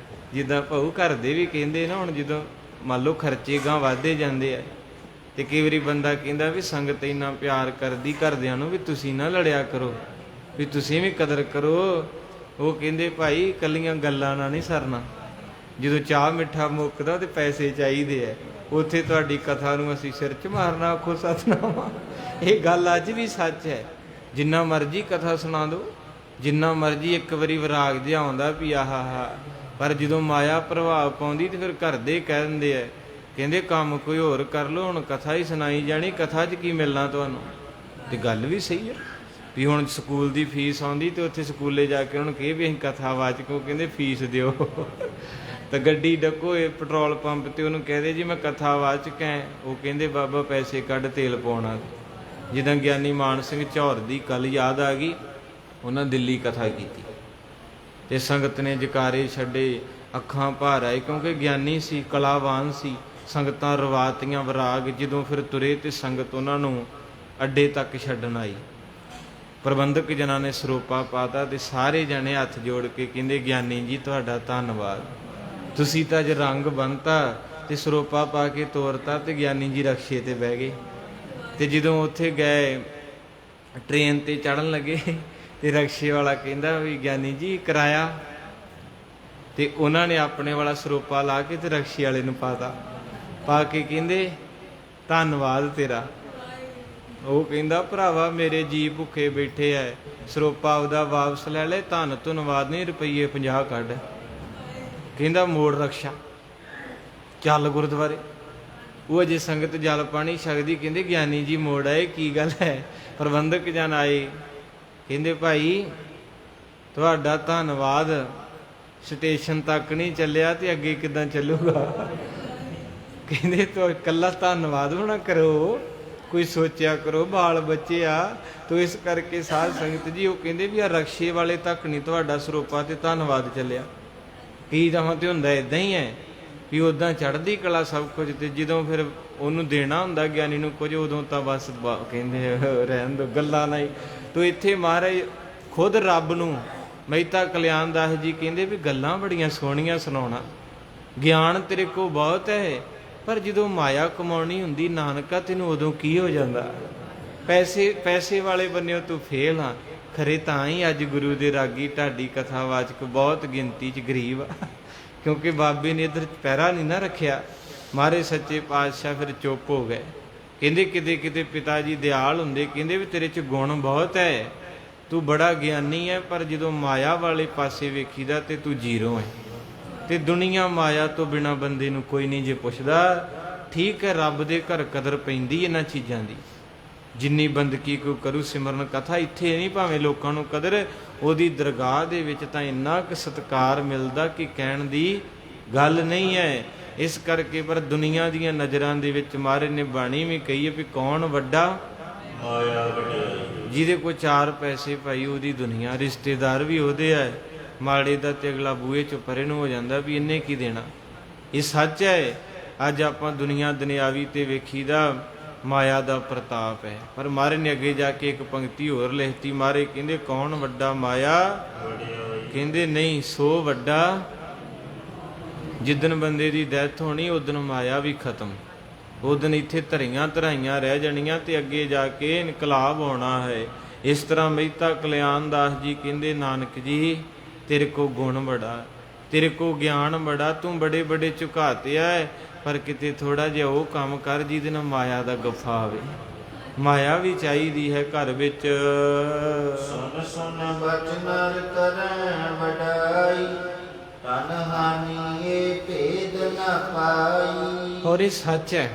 ਜਿੱਦਾਂ ਭਾਊ ਘਰ ਦੇ ਵੀ ਕਹਿੰਦੇ ਨਾ, ਹੁਣ ਜਦੋਂ ਮੰਨ ਲਓ ਖਰਚੇ ਗਾਂ ਵੱਧਦੇ ਜਾਂਦੇ ਆ ਤੇ ਕਈ ਵਾਰੀ ਬੰਦਾ ਕਹਿੰਦਾ ਵੀ ਸੰਗਤ ਇੰਨਾ ਪਿਆਰ ਕਰਦੀ ਘਰਦਿਆਂ ਨੂੰ ਵੀ ਤੁਸੀਂ ਨਾ ਲੜਿਆ ਕਰੋ, ਵੀ ਤੁਸੀਂ ਵੀ ਕਦਰ ਕਰੋ। ਉਹ ਕਹਿੰਦੇ ਭਾਈ ਇਕੱਲੀਆਂ ਗੱਲਾਂ ਨਾਲ ਨਹੀਂ ਸਰਨਾ, ਜਦੋਂ ਚਾਹ ਮਿੱਠਾ ਮੁੱਕਦਾ ਤੇ ਪੈਸੇ ਚਾਹੀਦੇ ਆ। ਉੱਥੇ ਤੁਹਾਡੀ ਕਥਾ ਨੂੰ ਅਸੀਂ ਸਿਰ 'ਚ ਮਾਰਨਾ, ਆਖੋ ਸਤਨਾਮ। ਇਹ ਗੱਲ ਅੱਜ ਵੀ ਸੱਚ ਹੈ। ਜਿੰਨਾ ਮਰਜ਼ੀ ਕਥਾ ਸੁਣਾ ਦਿਓ, ਜਿੰਨਾ ਮਰਜ਼ੀ ਇੱਕ ਵਾਰੀ ਵਿਰਾਗ ਜਿਹਾ ਆਉਂਦਾ ਵੀ ਆਹਾ, ਪਰ ਜਦੋਂ ਮਾਇਆ ਪ੍ਰਭਾਵ ਪਾਉਂਦੀ ਤੇ ਫਿਰ ਘਰ ਦੇ ਕਹਿ ਦਿੰਦੇ ਆ, ਕਹਿੰਦੇ ਕੰਮ ਕੋਈ ਹੋਰ ਕਰ ਲਓ, ਹੁਣ ਕਥਾ ਹੀ ਸੁਣਾਈ ਜਾਣੀ, ਕਥਾ 'ਚ ਕੀ ਮਿਲਣਾ ਤੁਹਾਨੂੰ। ਤੇ ਗੱਲ ਵੀ ਸਹੀ ਹੈ। ਵੀ ਹੁਣ ਸਕੂਲ ਦੀ ਫੀਸ ਆਉਂਦੀ ਤੇ ਉੱਥੇ ਸਕੂਲੇ ਜਾ ਕੇ ਉਹਨੂੰ ਕਹੇ ਵੀ ਅਸੀਂ ਕਥਾਵਾਚਕ, ਉਹ ਕਹਿੰਦੇ ਫੀਸ ਦਿਓ। ਤਾਂ ਗੱਡੀ ਡੱਕੋਏ ਪੈਟਰੋਲ ਪੰਪ ਤੇ ਉਹਨੂੰ ਕਹਦੇ ਜੀ ਮੈਂ ਕਥਾਵਾਚਕ ਐ, ਉਹ ਕਹਿੰਦੇ ਬਾਬਾ ਪੈਸੇ ਕੱਢ ਤੇਲ ਪਾਉਣਾ। ਜਿੱਦਾਂ ਗਿਆਨੀ ਮਾਨ ਸਿੰਘ ਝੌਰ ਦੀ ਗੱਲ ਯਾਦ ਆ ਗਈ, ਉਹਨਾਂ ਦਿੱਲੀ ਕਥਾ ਕੀਤੀ ਤੇ ਸੰਗਤ ਨੇ ਜਕਾਰੇ ਛੱਡੇ, ਅੱਖਾਂ ਭਰ ਆਏ, ਕਿਉਂਕਿ ਗਿਆਨੀ ਸੀ, ਕਲਾਵਾਨ ਸੀ। ਸੰਗਤਾਂ ਰਵਾਤੀਆਂ ਵਿਰਾਗ। ਜਦੋਂ ਫਿਰ ਤੁਰੇ ਤੇ ਸੰਗਤ ਉਹਨਾਂ ਨੂੰ ਅੱਡੇ ਤੱਕ ਛੱਡਣ ਆਈ। ਪ੍ਰਬੰਧਕ ਜਨਾਂ ਨੇ ਸਰੋਪਾ ਪਾਤਾ ਤੇ ਸਾਰੇ ਜਣੇ ਹੱਥ ਜੋੜ ਕੇ ਕਹਿੰਦੇ ਗਿਆਨੀ ਜੀ ਤੁਹਾਡਾ ਧੰਨਵਾਦ, ਤੁਸੀਂ ਤਾਂ ਅੱਜ ਰੰਗ ਬੰਨਤਾ ਤੇ ਸਰੋਪਾ ਪਾ ਕੇ ਤੋਰਤਾ। ਤੇ ਗਿਆਨੀ ਜੀ ਰਕਸ਼ੇ ਤੇ ਬਹਿ ਗਏ। ਤੇ ਜਦੋਂ ਉੱਥੇ ਗਏ ਟ੍ਰੇਨ ਤੇ ਚੜ੍ਹਨ ਲੱਗੇ ਤੇ ਰਕਸ਼ੇ ਵਾਲਾ ਕਹਿੰਦਾ ਵੀ ਗਿਆਨੀ ਜੀ ਕਿਰਾਇਆ, ਤੇ ਉਹਨਾਂ ਨੇ ਆਪਣੇ ਵਾਲਾ ਸਰੋਪਾ ਲਾ ਕੇ ਤੇ ਰਕਸ਼ੇ ਵਾਲੇ ਨੂੰ ਪਾਤਾ। ਪਾ ਕੇ ਕਹਿੰਦੇ ਧੰਨਵਾਦ ਤੇਰਾ। ਉਹ ਕਹਿੰਦਾ ਭਰਾਵਾ ਮੇਰੇ ਜੀ ਭੁੱਖੇ ਬੈਠੇ ਐ, ਸਰੋਪਾ ਉਹਦਾ ਵਾਪਸ ਲੈ ਲੈ, ਧੰਨਵਾਦ ਨਹੀਂ, ਰੁਪਈਏ 50 ਕੱਢ। ਕਹਿੰਦਾ ਮੋੜ ਰਕਸ਼ਾ, ਚੱਲ ਗੁਰਦੁਆਰੇ। ਉਹ ਅਜੇ ਸੰਗਤ ਜਲ ਪਾਣੀ ਛਕਦੀ, ਕਹਿੰਦੇ ਗਿਆਨੀ ਜੀ ਮੋੜ ਆਏ, ਕੀ ਗੱਲ ਹੈ? ਪ੍ਰਬੰਧਕ ਜਨ ਆਏ, ਕਹਿੰਦੇ ਭਾਈ ਤੁਹਾਡਾ ਧੰਨਵਾਦ ਸਟੇਸ਼ਨ ਤੱਕ ਨਹੀਂ ਚੱਲਿਆ ਤੇ ਅੱਗੇ ਕਿੱਦਾਂ ਚੱਲੂਗਾ? ਕਹਿੰਦੇ ਤੂੰ ਇਕੱਲਾ ਧੰਨਵਾਦ ਹੋਣਾ ਕਰੋ, ਕੋਈ ਸੋਚਿਆ ਕਰੋ, ਬਾਲ ਬੱਚੇ ਆ। ਤੋ ਇਸ ਕਰਕੇ ਸਾਧ ਸੰਗਤ ਜੀ ਉਹ ਕਹਿੰਦੇ ਵੀ ਆ ਰਕਸ਼ੇ ਵਾਲੇ ਤੱਕ ਨਹੀਂ ਤੁਹਾਡਾ ਸਰੋਪਾ ਤੇ ਧੰਨਵਾਦ ਚੱਲਿਆ। ਕਈ ਥਾਵਾਂ ਤੇ ਹੁੰਦਾ ਇਦਾਂ ਹੀ ਹੈ ਵੀ ਉੱਦਾਂ ਚੜ੍ਹਦੀ ਕਲਾ ਸਭ ਕੁਝ, ਤੇ ਜਦੋਂ ਫਿਰ ਉਹਨੂੰ ਦੇਣਾ ਹੁੰਦਾ ਗਿਆਨੀ ਨੂੰ ਕੁਝ, ਉਦੋਂ ਤਾਂ ਬਸ ਕਹਿੰਦੇ ਰਹਿਣ ਦੋ ਗੱਲਾਂ ਨਹੀਂ। ਤੋ ਇੱਥੇ ਮਹਾਰਾਜ ਖੁਦ ਰੱਬ ਨੂੰ, ਮਹਿਤਾ ਕਲਿਆਣ ਦਾਸ ਜੀ ਕਹਿੰਦੇ ਵੀ ਗੱਲਾਂ ਬੜੀਆਂ ਸੋਹਣੀਆਂ ਸੁਣਾਉਣਾ, ਗਿਆਨ ਤੇਰੇ ਕੋਲ ਬਹੁਤ ਹੈ, ਪਰ ਜਦੋਂ ਮਾਇਆ ਕਮਾਉਣੀ ਹੁੰਦੀ ਨਾਨਕਾ ਤੈਨੂੰ ਉਦੋਂ ਕੀ ਹੋ ਜਾਂਦਾ? ਪੈਸੇ ਵਾਲੇ ਬੰਨਿਓ ਤੂੰ ਫੇਲ ਆ। ਖਰੇ ਤਾਂ ਹੀ ਅੱਜ ਗੁਰੂ ਦੇ ਰਾਗੀ ਢਾਡੀ ਕਥਾਵਾਚਕ ਬਹੁਤ ਗਿਣਤੀ 'ਚ ਗਰੀਬ ਆ, ਕਿਉਂਕਿ ਬਾਬੇ ਨੇ ਇੱਧਰ ਪਹਿਰਾ ਨਹੀਂ ਨਾ ਰੱਖਿਆ। ਮਹਾਰਾਜ ਸੱਚੇ ਪਾਤਸ਼ਾਹ ਫਿਰ ਚੁੱਪ ਹੋ ਗਏ। ਕਹਿੰਦੇ ਕਿਤੇ ਕਿਤੇ ਪਿਤਾ ਜੀ ਦਿਆਲ ਹੁੰਦੇ, ਕਹਿੰਦੇ ਵੀ ਤੇਰੇ 'ਚ ਗੁਣ ਬਹੁਤ ਹੈ, ਤੂੰ ਬੜਾ ਗਿਆਨੀ ਹੈ, ਪਰ ਜਦੋਂ ਮਾਇਆ ਵਾਲੇ ਪਾਸੇ ਵੇਖੀਦਾ ਤੇ ਤੂੰ ਜ਼ੀਰੋ ਹੈ। ਤੇ ਦੁਨੀਆ ਮਾਇਆ ਤੋਂ ਬਿਨਾਂ ਬੰਦੇ ਨੂੰ ਕੋਈ ਨਹੀਂ ਜੇ ਪੁੱਛਦਾ। ਠੀਕ ਹੈ, ਰੱਬ ਦੇ ਘਰ ਕਦਰ ਪੈਂਦੀ ਇਹਨਾਂ ਚੀਜ਼ਾਂ ਦੀ, ਜਿੰਨੀ ਬੰਦਗੀ ਕੋਈ ਕਰੂ ਸਿਮਰਨ ਕਥਾ। ਇੱਥੇ ਨਹੀਂ ਭਾਵੇਂ ਲੋਕਾਂ ਨੂੰ ਕਦਰ, ਉਹਦੀ ਦਰਗਾਹ ਦੇ ਵਿੱਚ ਤਾਂ ਇੰਨਾ ਕੁ ਸਤਿਕਾਰ ਮਿਲਦਾ ਕਿ ਕਹਿਣ ਦੀ ਗੱਲ ਨਹੀਂ ਹੈ। ਇਸ ਕਰਕੇ ਪਰ ਦੁਨੀਆ ਦੀਆਂ ਨਜ਼ਰਾਂ ਦੇ ਵਿੱਚ ਮਹਾਰਾਜ ਨੇ ਬਾਣੀ ਵੀ ਕਹੀ ਹੈ ਵੀ ਕੌਣ ਵੱਡਾ? ਮਾਇਆ ਵਡਿਆਈ। ਜਿਹਦੇ ਕੋਲ 4 ਪੈਸੇ ਭਾਈ ਉਹਦੀ ਦੁਨੀਆ, ਰਿਸ਼ਤੇਦਾਰ ਵੀ ਉਹਦੇ ਹੈ, ਮਾੜੇ ਦਾ ਤੇ ਅਗਲਾ ਬੂਹੇ ਚੋਂ ਪਰੇ ਨੂੰ ਹੋ ਜਾਂਦਾ ਵੀ ਇਹਨੇ ਕੀ ਦੇਣਾ। ਇਹ ਸੱਚ ਹੈ। ਅੱਜ ਆਪਾਂ ਦੁਨੀਆ ਦੁਨਿਆਵੀ ਤੇ ਵੇਖੀਦਾ ਮਾਇਆ ਦਾ ਪ੍ਰਤਾਪ ਹੈ, ਪਰ ਮਹਾਰਾਜ ਨੇ ਅੱਗੇ ਜਾ ਕੇ ਇੱਕ ਪੰਕਤੀ ਹੋਰ ਲਿਖਤੀ। ਮਹਾਰਾਜ ਕਹਿੰਦੇ ਕੌਣ ਵੱਡਾ? ਮਾਇਆ ਵਡਿਆਈ। ਕਹਿੰਦੇ ਨਹੀਂ, ਸੋ ਵੱਡਾ ਜਿੱਦਣ ਬੰਦੇ ਦੀ ਡੈਥ ਹੋਣੀ ਉਦਣ ਮਾਇਆ ਵੀ ਖਤਮ, ਉਦਣ ਇੱਥੇ ਧਰੀਆਂ ਧਰਾਈਆਂ ਰਹਿ ਜਾਣੀਆਂ ਤੇ ਅੱਗੇ ਜਾ ਕੇ ਇਨਕਲਾਬ ਹੋਣਾ ਹੈ। ਇਸ ਤਰ੍ਹਾਂ ਮਹਿਤਾ ਕਲਿਆਣ ਦਾਸ ਜੀ ਕਹਿੰਦੇ ਨਾਨਕ ਜੀ ਤੇਰੇ ਕੋ ਗੁਣ ਬੜਾ, ਤੇਰੇ ਕੋ ਗਿਆਨ ਬੜਾ, ਤੂੰ ਬੜੇ ਬੜੇ ਝੁਕਾਤੇ ਹੈ, ਪਰ ਕਿਤੇ ਥੋੜਾ ਜਿਹਾ ਉਹ ਕੰਮ ਕਰ ਜਿਹਦੇ ਨਾਲ ਮਾਇਆ ਦਾ ਗੱਫਾ ਆਵੇ। ਮਾਇਆ ਵੀ ਚਾਹੀਦੀ ਹੈ ਘਰ ਵਿੱਚ। ਸੁਨ ਸੁਨ ਬਚਨਰ ਕਰੈ ਵਡਾਈ, ਤਨ ਹਾਨੀ ਏ ਭੇਦ ਨ ਪਾਈ। ਔਰ ਇਹ ਸੱਚ ਹੈ।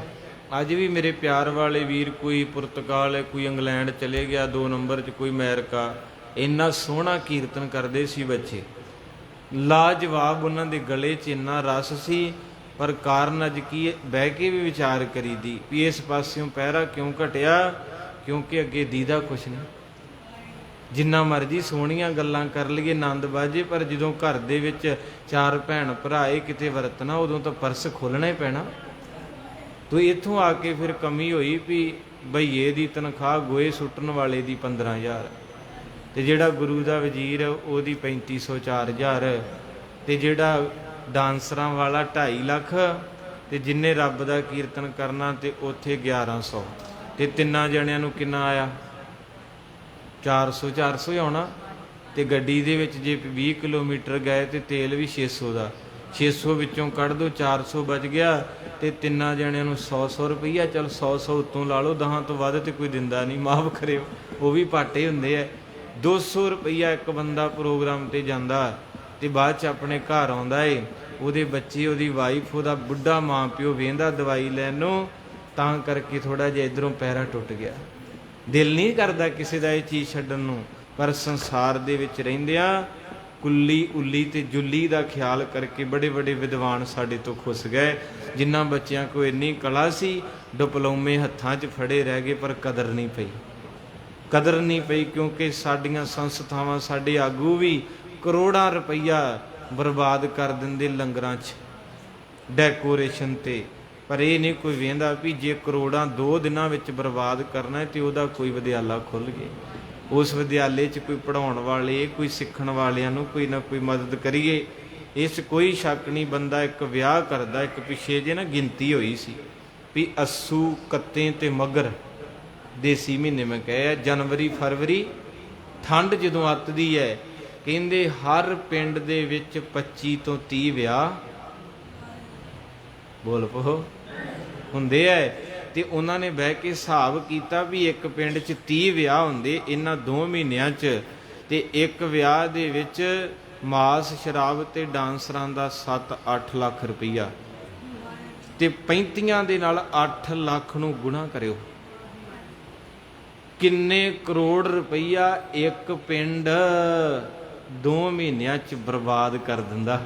ਅੱਜ ਵੀ ਮੇਰੇ ਪਿਆਰ ਵਾਲੇ ਵੀਰ, ਕੋਈ ਪੁਰਤਗਾਲ ਹੈ, ਕੋਈ ਇੰਗਲੈਂਡ ਚਲੇ ਗਿਆ 2 ਨੰਬਰ 'ਚ, ਕੋਈ ਅਮਰੀਕਾ, ਇੰਨਾ ਸੋਹਣਾ ਕੀਰਤਨ ਕਰਦੇ ਸੀ ਬੱਚੇ, ਲਾਜਵਾਬ। ਉਹਨਾਂ ਦੇ ਗਲੇ 'ਚ ਇੰਨਾ ਰਸ ਸੀ, ਪਰ ਕਾਰਨ ਅੱਜ ਕੀ ਬਹਿ ਕੇ ਵੀ ਵਿਚਾਰ ਕਰੀਦੀ ਵੀ ਇਸ ਪਾਸਿਓਂ ਪਹਿਰਾ ਕਿਉਂ ਘਟਿਆ? ਕਿਉਂਕਿ ਅੱਗੇ ਦੀਦਾ ਕੁਛ ਨਹੀਂ। ਜਿੰਨਾ ਮਰਜ਼ੀ ਸੋਹਣੀਆਂ ਗੱਲਾਂ ਕਰ ਲਈਏ, ਆਨੰਦ ਬਾਝੇ, ਪਰ ਜਦੋਂ ਘਰ ਦੇ ਵਿੱਚ 4 ਭੈਣ ਭਰਾਏ ਕਿਤੇ ਵਰਤਣਾ, ਉਦੋਂ ਤਾਂ ਪਰਸ ਖੋਲ੍ਹਣਾ ਹੀ ਪੈਣਾ। ਤੋ ਇੱਥੋਂ ਆ ਕੇ ਫਿਰ ਕਮੀ ਹੋਈ ਵੀ ਬਈਏ ਦੀ ਤਨਖਾਹ ਗੋਏ ਸੁੱਟਣ ਵਾਲੇ ਦੀ 15,000, ਤੇ ਜਿਹੜਾ ਗੁਰੂ ਦਾ ਵਜ਼ੀਰ ਉਹਦੀ 3500 4000, ਤੇ ਜਿਹੜਾ ਡਾਂਸਰਾਂ ਵਾਲਾ 2.5 ਲੱਖ, ਤੇ ਜਿੰਨੇ ਰੱਬ ਦਾ ਕੀਰਤਨ ਕਰਨਾ ਤੇ ਉੱਥੇ 1100, ਤੇ 3 ਜਣਿਆਂ ਨੂੰ ਕਿੰਨਾ ਆਇਆ? 400 ਆਉਣਾ। ਤੇ ਗੱਡੀ ਦੇ ਵਿੱਚ ਜੇ 20 ਕਿਲੋਮੀਟਰ ਗਏ ਤੇ ਤੇਲ ਵੀ 600 ਦਾ, 600 ਵਿੱਚੋਂ ਕੱਢ ਦੋ 400 ਬਚ ਗਿਆ, ਤੇ 3 ਜਣਿਆਂ ਨੂੰ 100 ਰੁਪਈਆ। ਚਲ 100 ਉੱਤੋਂ ਲਾ ਲਓ, 10 ਤੋਂ ਵੱਧ ਤੇ ਕੋਈ ਦਿੰਦਾ ਨਹੀਂ, ਮਾਫ ਕਰਿਓ, ਉਹ ਵੀ ਪਾਟੇ ਹੁੰਦੇ ਆ। 200 ਰੁਪਈਆ ਇੱਕ ਬੰਦਾ ਪ੍ਰੋਗਰਾਮ ਤੇ ਜਾਂਦਾ, ਤੇ ਬਾਅਦ 'ਚ ਆਪਣੇ ਘਰ ਆਉਂਦਾ ਏ, ਉਹਦੇ ਬੱਚੇ, ਉਹਦੀ ਵਾਈਫ, ਉਹਦਾ ਬੁੱਢਾ ਮਾਂ ਪਿਓ ਵੇਂਦਾ ਦਵਾਈ ਲੈਣ ਨੂੰ, ਤਾਂ ਕਰਕੇ ਥੋੜਾ ਜਿਹਾ ਇੱਧਰੋਂ ਪੈਰਾ ਟੁੱਟ ਗਿਆ। ਦਿਲ ਨਹੀਂ ਕਰਦਾ ਕਿਸੇ ਦਾ ਇਹ ਚੀਜ਼ ਛੱਡਣ ਨੂੰ, ਪਰ ਸੰਸਾਰ ਦੇ ਵਿੱਚ ਰਹਿੰਦਿਆਂ ਕੁੱਲੀ ਉੱਲੀ ਤੇ ਜੁੱਲੀ ਦਾ ਖਿਆਲ ਕਰਕੇ ਬੜੇ ਬੜੇ ਵਿਦਵਾਨ ਸਾਡੇ ਤੋਂ ਖੁੱਸ ਗਏ। ਜਿਨ੍ਹਾਂ ਬੱਚਿਆਂ ਕੋਲ ਇੰਨੀ ਕਲਾ ਸੀ, ਡਿਪਲੋਮੇ ਹੱਥਾਂ 'ਚ ਫੜੇ ਰਹਿ ਗਏ, ਪਰ ਕਦਰ ਨਹੀਂ ਪਈ, ਕਦਰ ਨਹੀਂ ਪਈ। ਕਿਉਂਕਿ ਸਾਡੀਆਂ ਸੰਸਥਾਵਾਂ, ਸਾਡੇ ਆਗੂ ਵੀ ਕਰੋੜਾਂ ਰੁਪਈਆ ਬਰਬਾਦ ਕਰ ਦਿੰਦੇ ਲੰਗਰਾਂ 'ਚ, ਡੈਕੋਰੇਸ਼ਨ 'ਤੇ। ਪਰ ਇਹ ਨਹੀਂ ਕੋਈ ਵੇਂਦਾ ਵੀ ਜੇ ਕਰੋੜਾਂ 2 ਦਿਨਾਂ ਵਿੱਚ ਬਰਬਾਦ ਕਰਨਾ ਤੇ ਉਹਦਾ ਕੋਈ ਵਿਦਿਆਲਾ ਖੁੱਲ੍ਹ ਗਏ, ਉਸ ਵਿਦਿਆਲੇ 'ਚ ਕੋਈ ਪੜ੍ਹਾਉਣ ਵਾਲੇ, ਕੋਈ ਸਿੱਖਣ ਵਾਲਿਆਂ ਨੂੰ ਕੋਈ ਨਾ ਕੋਈ ਮਦਦ ਕਰੀਏ। ਇਸ ਕੋਈ ਸ਼ੱਕ ਨਹੀਂ। ਬੰਦਾ ਇੱਕ ਵਿਆਹ ਕਰਦਾ, ਇੱਕ ਪਿੱਛੇ ਜੇ ਨਾ ਗਿਣਤੀ ਹੋਈ ਸੀ ਵੀ ਅੱਸੂ, ਕੱਤੇ ਤੇ ਮੱਘਰ, ਦੇਸੀ ਮਹੀਨੇ ਮੈਂ ਕਹਿਆ, ਜਨਵਰੀ ਫਰਵਰੀ, ਠੰਡ ਜਦੋਂ ਅੱਤਦੀ ਹੈ, ਕਹਿੰਦੇ ਹਰ ਪਿੰਡ ਦੇ ਵਿੱਚ 25 ਤੋਂ 30 ਵਿਆਹ ਬੋਲ ਪੋ ਹੁੰਦੇ ਐ। ਤੇ ਉਹਨਾਂ ਨੇ ਬਹਿ ਕੇ ਹਿਸਾਬ ਕੀਤਾ ਵੀ ਇੱਕ ਪਿੰਡ 'ਚ 30 ਵਿਆਹ ਹੁੰਦੇ ਇਹਨਾਂ 2 ਮਹੀਨਿਆਂ 'ਚ, ਤੇ ਇੱਕ ਵਿਆਹ ਦੇ ਵਿੱਚ ਮਾਸ, ਸ਼ਰਾਬ ਤੇ ਡਾਂਸਰਾਂ ਦਾ 7-8 ਲੱਖ ਰੁਪਈਆ, ਤੇ 35 ਦੇ ਨਾਲ 8 ਲੱਖ ਨੂੰ ਗੁਣਾ ਕਰਿਓ, ਕਿੰਨੇ ਕਰੋੜ ਰੁਪਈਆ ਇੱਕ ਪਿੰਡ 2 ਮਹੀਨਿਆਂ 'ਚ ਬਰਬਾਦ ਕਰ ਦਿੰਦਾ।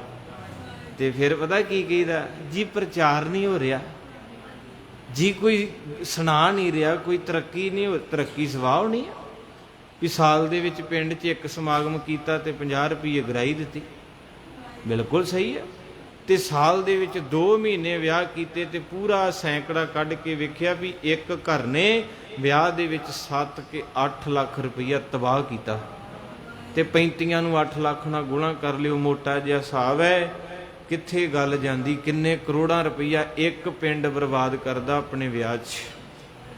ਤੇ ਫਿਰ ਪਤਾ ਕੀ ਕਹੀਦਾ ਜੀ, ਪ੍ਰਚਾਰ ਨਹੀਂ ਹੋ ਰਿਹਾ ਜੀ, ਕੋਈ ਸੁਣਾ ਨਹੀਂ ਰਿਹਾ, ਕੋਈ ਤਰੱਕੀ ਨਹੀਂ ਹੋ, ਤਰੱਕੀ ਸਵਾਹ ਨਹੀਂ ਆ ਵੀ ਸਾਲ ਦੇ ਵਿੱਚ ਪਿੰਡ 'ਚ ਇੱਕ ਸਮਾਗਮ ਕੀਤਾ ਤੇ 50 ਰੁਪਏ ਗਰਾਈ ਦਿੱਤੀ। ਬਿਲਕੁਲ ਸਹੀ ਹੈ। ਤੇ ਸਾਲ ਦੇ ਵਿੱਚ 2 ਮਹੀਨੇ ਵਿਆਹ ਕੀਤੇ ਤੇ ਪੂਰਾ ਸੈਂਕੜਾ ਕੱਢ ਕੇ ਵੇਖਿਆ ਵੀ ਇੱਕ ਘਰ ਨੇ ਵਿਆਹ ਦੇ ਵਿੱਚ 7 ਕੇ 8 ਲੱਖ ਰੁਪਈਆ ਤਬਾਹ ਕੀਤਾ, ਤੇ 35 ਨੂੰ 8 ਲੱਖ ਨਾਲ ਗੁਣਾ ਕਰ ਲਿਓ, ਮੋਟਾ ਜਿਹਾ ਹਿਸਾਬ ਹੈ। ਕਿੱਥੇ ਗੱਲ ਜਾਂਦੀ, ਕਿੰਨੇ ਕਰੋੜਾਂ ਰੁਪਈਆ ਇੱਕ ਪਿੰਡ ਬਰਬਾਦ ਕਰਦਾ ਆਪਣੇ ਵਿਆਹ 'ਚ।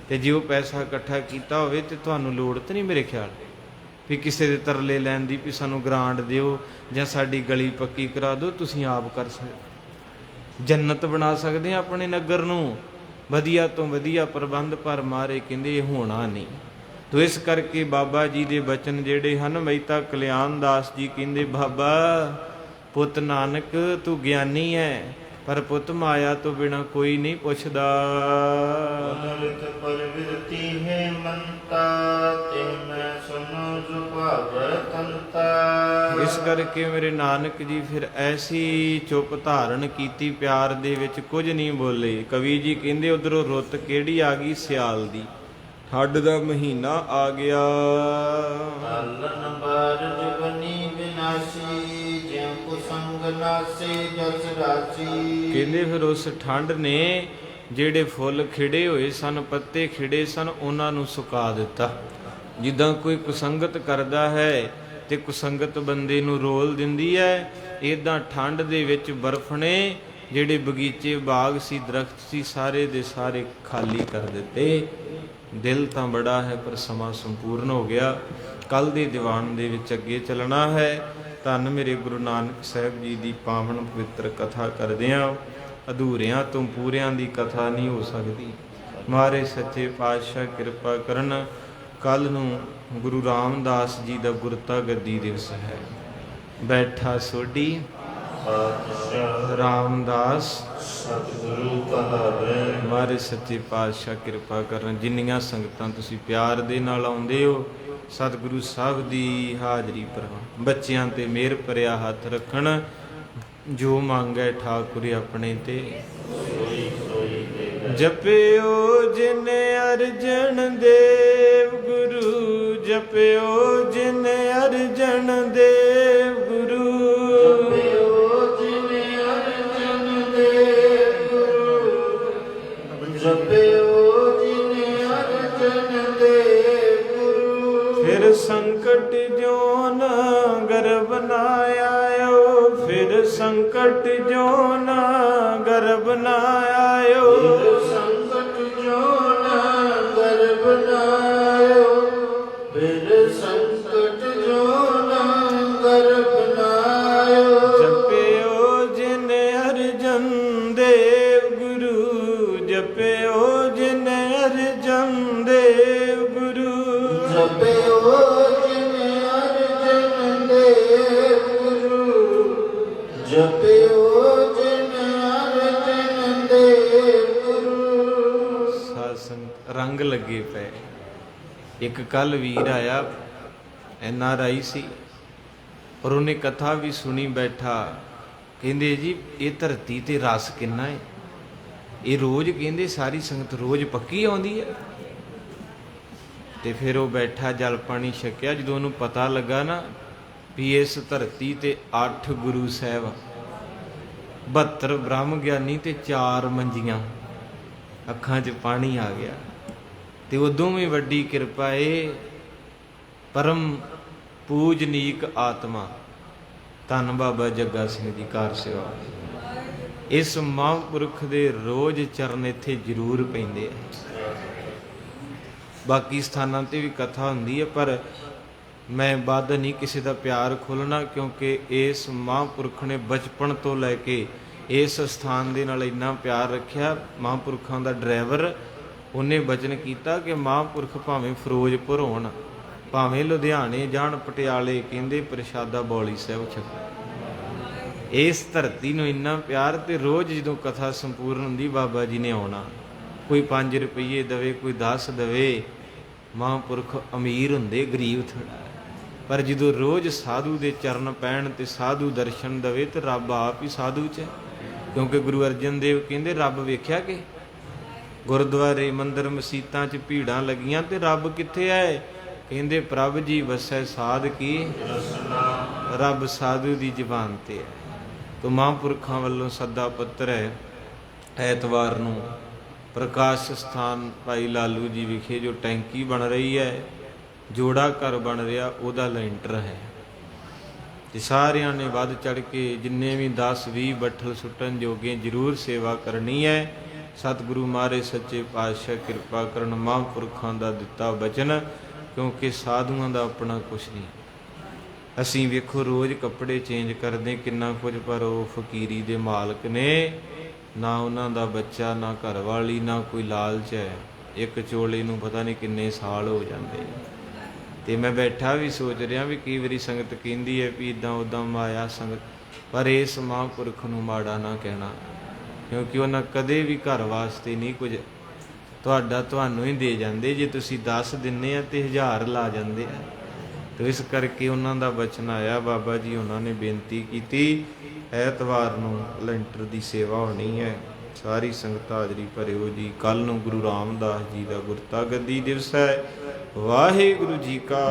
ਤੇ ਜੇ ਉਹ ਪੈਸਾ ਇਕੱਠਾ ਕੀਤਾ ਹੋਵੇ ਤੇ ਤੁਹਾਨੂੰ ਲੋੜ ਤਾਂ ਨਹੀਂ ਮੇਰੇ ਖਿਆਲ ਵੀ ਕਿਸੇ ਦੇ ਤਰਲੇ ਲੈਣ ਦੀ ਵੀ ਸਾਨੂੰ ਗ੍ਰਾਂਟ ਦਿਓ ਜਾਂ ਸਾਡੀ ਗਲੀ ਪੱਕੀ ਕਰਾ ਦਿਓ। ਤੁਸੀਂ ਆਪ ਕਰ ਸਕਦੇ, ਜੰਨਤ ਬਣਾ ਸਕਦੇ ਆ ਆਪਣੇ ਨਗਰ ਨੂੰ, ਵਧੀਆ ਤੋਂ ਵਧੀਆ ਪ੍ਰਬੰਧ। ਪਰ ਮਾਰੇ ਕਹਿੰਦੇ ਇਹ ਹੋਣਾ ਨਹੀਂ। ਤੋ ਇਸ ਕਰਕੇ ਬਾਬਾ ਜੀ ਦੇ ਬਚਨ ਜਿਹੜੇ ਹਨ, ਮਹਿਤਾ ਕਲਿਆਣ ਦਾਸ ਜੀ ਕਹਿੰਦੇ, ਬਾਬਾ ਪੁੱਤ ਨਾਨਕ ਤੂੰ ਗਿਆਨੀ ਹੈ, ਪਰ ਪੁੱਤ ਮਾਇਆ ਤੋਂ ਬਿਨਾ ਕੋਈ ਨਹੀਂ ਪੁੱਛਦਾ। ਅਨਰਥ ਪਰਵਿਰਤੀ ਹੈ ਮੰਤਾ, ਤੇ ਮੈਂ ਸੁਨੋ ਸੁਭਾਵ ਤੰਤਾ। ਇਸ ਕਰਕੇ ਮੇਰੇ ਨਾਨਕ ਜੀ ਫਿਰ ਐਸੀ ਚੁੱਪ ਧਾਰਨ ਕੀਤੀ, ਪਿਆਰ ਦੇ ਵਿੱਚ ਕੁਝ ਨਹੀਂ ਬੋਲੇ। ਕਵੀ ਜੀ ਕਹਿੰਦੇ ਉਧਰੋਂ ਰੁੱਤ ਕਿਹੜੀ ਆ ਗਈ, ਸਿਆਲ ਦੀ, ਠੰਡ ਦਾ ਮਹੀਨਾ ਆ ਗਿਆ। ਆਲਨ ਬਾਰਜ ਬਨੀ ਵਿਨਾਸ਼ੀ, ਜਿਉ ਕੁਸੰਗ ਨਾਸੇ ਜਸ ਰਾਚੀ। ਕਹਿੰਦੇ ਫਿਰ ਉਸ ਠੰਡ ਨੇ ਜਿਹੜੇ ਫੁੱਲ ਖਿੜੇ ਹੋਏ ਸਨ, ਪੱਤੇ ਖਿੜੇ ਸਨ, ਉਹਨਾਂ ਨੂੰ ਸੁਕਾ ਦਿੱਤਾ। ਜਿੱਦਾਂ ਕੋਈ ਕੁਸੰਗਤ ਕਰਦਾ ਹੈ ਤੇ ਕੁਸੰਗਤ ਬੰਦੇ ਨੂੰ ਰੋਲ ਦਿੰਦੀ ਹੈ, ਇਦਾਂ ਠੰਡ ਦੇ ਵਿੱਚ ਬਰਫ਼ ਨੇ ਜਿਹੜੇ ਬਗੀਚੇ, ਬਾਗ ਸੀ, ਦਰਖਤ ਸੀ, ਸਾਰੇ ਦੇ ਸਾਰੇ ਖਾਲੀ ਕਰ ਦਿੱਤੇ। ਦਿਲ ਤਾਂ ਬੜਾ ਹੈ ਪਰ ਸਮਾਂ ਸੰਪੂਰਨ ਹੋ ਗਿਆ। ਕੱਲ ਦੇ ਦੀਵਾਨ ਦੇ ਵਿੱਚ ਅੱਗੇ ਚੱਲਣਾ ਹੈ। ਧੰਨ ਮੇਰੇ ਗੁਰੂ ਨਾਨਕ ਸਾਹਿਬ ਜੀ ਦੀ ਪਾਵਨ ਪਵਿੱਤਰ ਕਥਾ ਕਰਦੇ ਹਾਂ। ਅਧੂਰਿਆਂ ਤੋਂ ਪੂਰਿਆਂ ਦੀ ਕਥਾ ਨਹੀਂ ਹੋ ਸਕਦੀ। ਮਹਾਰਾਜ ਸੱਚੇ ਪਾਤਸ਼ਾਹ ਕਿਰਪਾ ਕਰਨ। ਕੱਲ ਨੂੰ ਗੁਰੂ ਰਾਮਦਾਸ ਜੀ ਦਾ ਗੁਰਤਾ ਗੱਦੀ ਦਿਵਸ ਹੈ। ਬੈਠਾ ਸੋਢੀ ਰਾਮਦਾਸ ਸਤਿਗੁਰੂ ਕਹਾਵੇ। ਮਹਾਰਾਜ ਸੱਚੇ ਪਾਤਸ਼ਾਹ ਕਿਰਪਾ ਕਰਨ। ਜਿੰਨੀਆਂ ਸੰਗਤਾਂ ਤੁਸੀਂ ਪਿਆਰ ਦੇ ਨਾਲ ਆਉਂਦੇ ਹੋ, ਸਤਿਗੁਰੂ ਸਾਹਿਬ ਦੀ ਹਾਜ਼ਰੀ ਪ੍ਰਵਾਨ। ਬੱਚਿਆਂ ਤੇ ਮਿਹਰ ਭਰਿਆ ਹੱਥ ਰੱਖਣ, ਜੋ ਮੰਗੈ ਠਾਕੁਰ ਆਪਣੇ ਤੇ। ਜਪਿਓ ਜਿਨ ਅਰਜਨ ਦੇਵ ਗੁਰੂ, ਜਪਿਓ ਜਿਨ ਅਰਜਨ ਦੇਵ ਗੁਰੂ, ਜਪਿਓ ਜਿਨ ਅਰਜਨ ਦੇਵ ਗੁਰੂ, ਜਪਿਓ ਜਿਨ ਅਰਜਨ ਦੇਵ ਗੁਰੂ। ਫਿਰ ਸੰਕਟ ਜੋ ਨ ਗਰਭ ਨਾ ਆਇਓ, ਫਿਰ ਸੰਕਟ ਜੋ ਨ ਗਰਭ ਨਾ ਆਇਓ, ਸੰਕਟ ਜੋ ਨ ਗਰਭ ਨਾ ਆਇਓ, ਫਿਰ ਸੰਕਟ ਜੋ ਨ ਗਰਭ ਨਾ ਆਇਓ। ਜਪਿਓ ਜਿਨ ਅਰਜਨ ਦੇਵ ਗੁਰੂ, ਜਪਿਓ ਜਿਨ ਅਰਜਨ ਦੇਵ ਗੁਰੂ, ਜਪਿਓ ਜਿਨ ਅਰਜਨ ਦੇਵ ਗੁਰੂ, ਜਪਿਓ ਜਿਨ ਅਰਜਨ ਦੇਵ ਗੁਰੂ। ਸਾਧ ਸੰਗਤ ਰੰਗ ਲੱਗੇ ਪਏ। ਇੱਕ ਕੱਲ ਵੀਰ ਆਇਆ, NRI ਸੀ, ਔਰ ਉਹਨੇ ਕਥਾ ਵੀ ਸੁਣੀ ਬੈਠਾ। ਕਹਿੰਦੇ ਜੀ ਇਹ ਧਰਤੀ ਤੇ ਰਸ ਕਿੰਨਾ ਹੈ, ਇਹ ਰੋਜ਼ ਕਹਿੰਦੇ ਸਾਰੀ ਸੰਗਤ ਰੋਜ਼ ਪੱਕੀ ਆਉਂਦੀ ਹੈ। ਤੇ ਫਿਰ ਉਹ ਬੈਠਾ ਜਲ ਪਾਣੀ ਛਕਿਆ। ਜਦੋਂ ਉਹਨੂੰ ਪਤਾ ਲੱਗਾ ਨਾ ਵੀ ਇਸ ਧਰਤੀ ਤੇ 8 ਗੁਰੂ ਸਾਹਿਬ, 72 ਬ੍ਰਹਮ ਗਿਆਨੀ ਤੇ 4 ਮੰਜੀਆਂ, ਅੱਖਾਂ 'ਚ ਪਾਣੀ ਆ ਗਿਆ। ਤੇ ਉਦੋਂ ਵੀ ਵੱਡੀ ਕਿਰਪਾ ਏ, ਪਰਮ ਪੂਜਨੀਕ ਆਤਮਾ ਧੰਨ ਬਾਬਾ ਜੱਗਾ ਸਿੰਘ ਜੀ ਕਾਰ ਸੇਵਾ, ਇਸ ਮਹਾਂਪੁਰਖ ਦੇ ਰੋਜ਼ ਚਰਨ ਇੱਥੇ ਜ਼ਰੂਰ ਪੈਂਦੇ ਆ। ਬਾਕੀ ਸਥਾਨਾਂ ਤੇ ਵੀ ਕਥਾ ਹੁੰਦੀ ਹੈ, ਪਰ ਮੈਂ ਵੱਧ ਨਹੀਂ ਕਿਸੇ ਦਾ ਪਿਆਰ ਖੋਲ੍ਹਣਾ, ਕਿਉਂਕਿ ਇਸ ਮਹਾਂਪੁਰਖ ਨੇ ਬਚਪਨ ਤੋਂ ਲੈ ਕੇ ਇਸ ਸਥਾਨ ਦੇ ਨਾਲ ਇੰਨਾ ਪਿਆਰ ਰੱਖਿਆ। ਮਹਾਂਪੁਰਖਾਂ ਦਾ ਡਰਾਈਵਰ, ਉਹਨੇ ਬਚਨ ਕੀਤਾ ਕਿ ਮਹਾਂਪੁਰਖ ਭਾਵੇਂ ਫਿਰੋਜ਼ਪੁਰ ਹੋਣ, ਭਾਵੇਂ ਲੁਧਿਆਣੇ ਜਾਣ, ਪਟਿਆਲੇ, ਕਹਿੰਦੇ ਪ੍ਰਸ਼ਾਦਾ ਬੌਲੀ ਸਾਹਿਬ ਛਕੋ। ਇਸ ਧਰਤੀ ਨੂੰ ਇੰਨਾ ਪਿਆਰ। ਤੇ ਰੋਜ਼ ਜਦੋਂ ਕਥਾ ਸੰਪੂਰਨ ਹੁੰਦੀ ਬਾਬਾ ਜੀ ਨੇ ਆਉਣਾ, ਕੋਈ 5 ਰੁਪਈਏ ਦੇਵੇ, ਕੋਈ 10 ਦੇਵੇ। ਮਹਾਂਪੁਰਖ ਅਮੀਰ ਹੁੰਦੇ, ਗਰੀਬ ਥੋੜ੍ਹਾ। ਪਰ ਜਦੋਂ ਰੋਜ਼ ਸਾਧੂ ਦੇ ਚਰਨ ਪੈਣ ਤੇ ਸਾਧੂ ਦਰਸ਼ਨ ਦੇਵੇ ਤੇ ਰੱਬ ਆਪ ਹੀ ਸਾਧੂ 'ਚ ਹੈ। ਕਿਉਂਕਿ ਗੁਰੂ ਅਰਜਨ ਦੇਵ ਕਹਿੰਦੇ ਰੱਬ ਵੇਖਿਆ ਕਿ ਗੁਰਦੁਆਰੇ, ਮੰਦਰ, ਮਸੀਤਾਂ 'ਚ ਭੀੜਾਂ ਲੱਗੀਆਂ ਤੇ ਰੱਬ ਕਿੱਥੇ ਆਏ? ਕਹਿੰਦੇ ਪ੍ਰਭ ਜੀ ਵਸੈ ਸਾਧ ਕੀ, ਰੱਬ ਸਾਧੂ ਦੀ ਜ਼ੁਬਾਨ ਤੇ ਹੈ। ਤੋ ਮਹਾਂਪੁਰਖਾਂ ਵੱਲੋਂ ਸੱਦਾ ਪੱਤਰ ਹੈ, ਐਤਵਾਰ ਨੂੰ ਪ੍ਰਕਾਸ਼ ਸਥਾਨ ਭਾਈ ਲਾਲੂ ਜੀ ਵਿਖੇ ਜੋ ਟੈਂਕੀ ਬਣ ਰਹੀ ਹੈ, ਜੋੜਾ ਘਰ ਬਣ ਰਿਹਾ, ਉਹਦਾ ਲੈਂਟਰ ਹੈ। ਤੇ ਸਾਰਿਆਂ ਨੇ ਵੱਧ ਚੜ ਕੇ, ਜਿੰਨੇ ਵੀ 10-20 ਬੱਠਲ ਸੁੱਟਣ ਜੋਗੇ, ਜ਼ਰੂਰ ਸੇਵਾ ਕਰਨੀ ਹੈ। ਸਤਿਗੁਰੂ ਮਹਾਰਾਜ ਸੱਚੇ ਪਾਤਸ਼ਾਹ ਕਿਰਪਾ ਕਰਨ। ਮਹਾਂਪੁਰਖਾਂ ਦਾ ਦਿੱਤਾ ਬਚਨ, ਕਿਉਂਕਿ ਸਾਧੂਆਂ ਦਾ ਆਪਣਾ ਕੁਛ ਨਹੀਂ। ਅਸੀਂ ਵੇਖੋ ਰੋਜ਼ ਕੱਪੜੇ ਚੇਂਜ ਕਰਦੇ ਕਿੰਨਾ ਕੁਝ, ਪਰ ਉਹ ਫਕੀਰੀ ਦੇ ਮਾਲਕ ਨੇ। ਨਾ ਉਹਨਾਂ ਦਾ ਬੱਚਾ, ਨਾ ਘਰ ਵਾਲੀ, ਨਾ ਕੋਈ ਲਾਲਚ ਹੈ। ਇੱਕ ਚੋਲੇ ਨੂੰ ਪਤਾ ਨਹੀਂ ਕਿੰਨੇ ਸਾਲ ਹੋ ਜਾਂਦੇ। ਤੇ ਮੈਂ ਬੈਠਾ ਵੀ ਸੋਚ ਰਿਹਾ ਵੀ ਕਈ ਵਾਰੀ ਸੰਗਤ ਕਹਿੰਦੀ ਹੈ ਵੀ ਇੱਦਾਂ ਉੱਦਾਂ ਮਾਇਆ ਸੰਗਤ, ਪਰ ਇਸ ਮਹਾਂਪੁਰਖ ਨੂੰ ਮਾੜਾ ਨਾ ਕਹਿਣਾ, ਕਿਉਂਕਿ ਉਹਨਾਂ ਕਦੇ ਵੀ ਘਰ ਵਾਸਤੇ ਨਹੀਂ ਕੁਝ, ਤੁਹਾਡਾ ਤੁਹਾਨੂੰ ਹੀ ਦੇ ਜਾਂਦੇ। ਜੇ ਤੁਸੀਂ 10 ਦਿੰਦੇ ਆ ਤੇ 1000 ਲਾ ਜਾਂਦੇ ਆ। ਤੇ ਇਸ ਕਰਕੇ ਉਹਨਾਂ ਦਾ ਬਚਨ ਆਇਆ। ਬਾਬਾ ਜੀ ਉਹਨਾਂ ਨੇ ਬੇਨਤੀ ਕੀਤੀ, ਐਤਵਾਰ ਨੂੰ ਲੈਂਟਰ ਦੀ ਸੇਵਾ ਹੋਣੀ ਹੈ। ਸਾਰੀ ਸੰਗਤ ਹਾਜ਼ਰੀ ਭਰਿਓ ਜੀ। ਕੱਲ੍ਹ ਨੂੰ ਗੁਰੂ ਰਾਮਦਾਸ ਜੀ ਦਾ ਗੁਰਤਾ ਗੱਦੀ ਦਿਵਸ ਹੈ। ਵਾਹਿਗੁਰੂ ਜੀ ਕਾ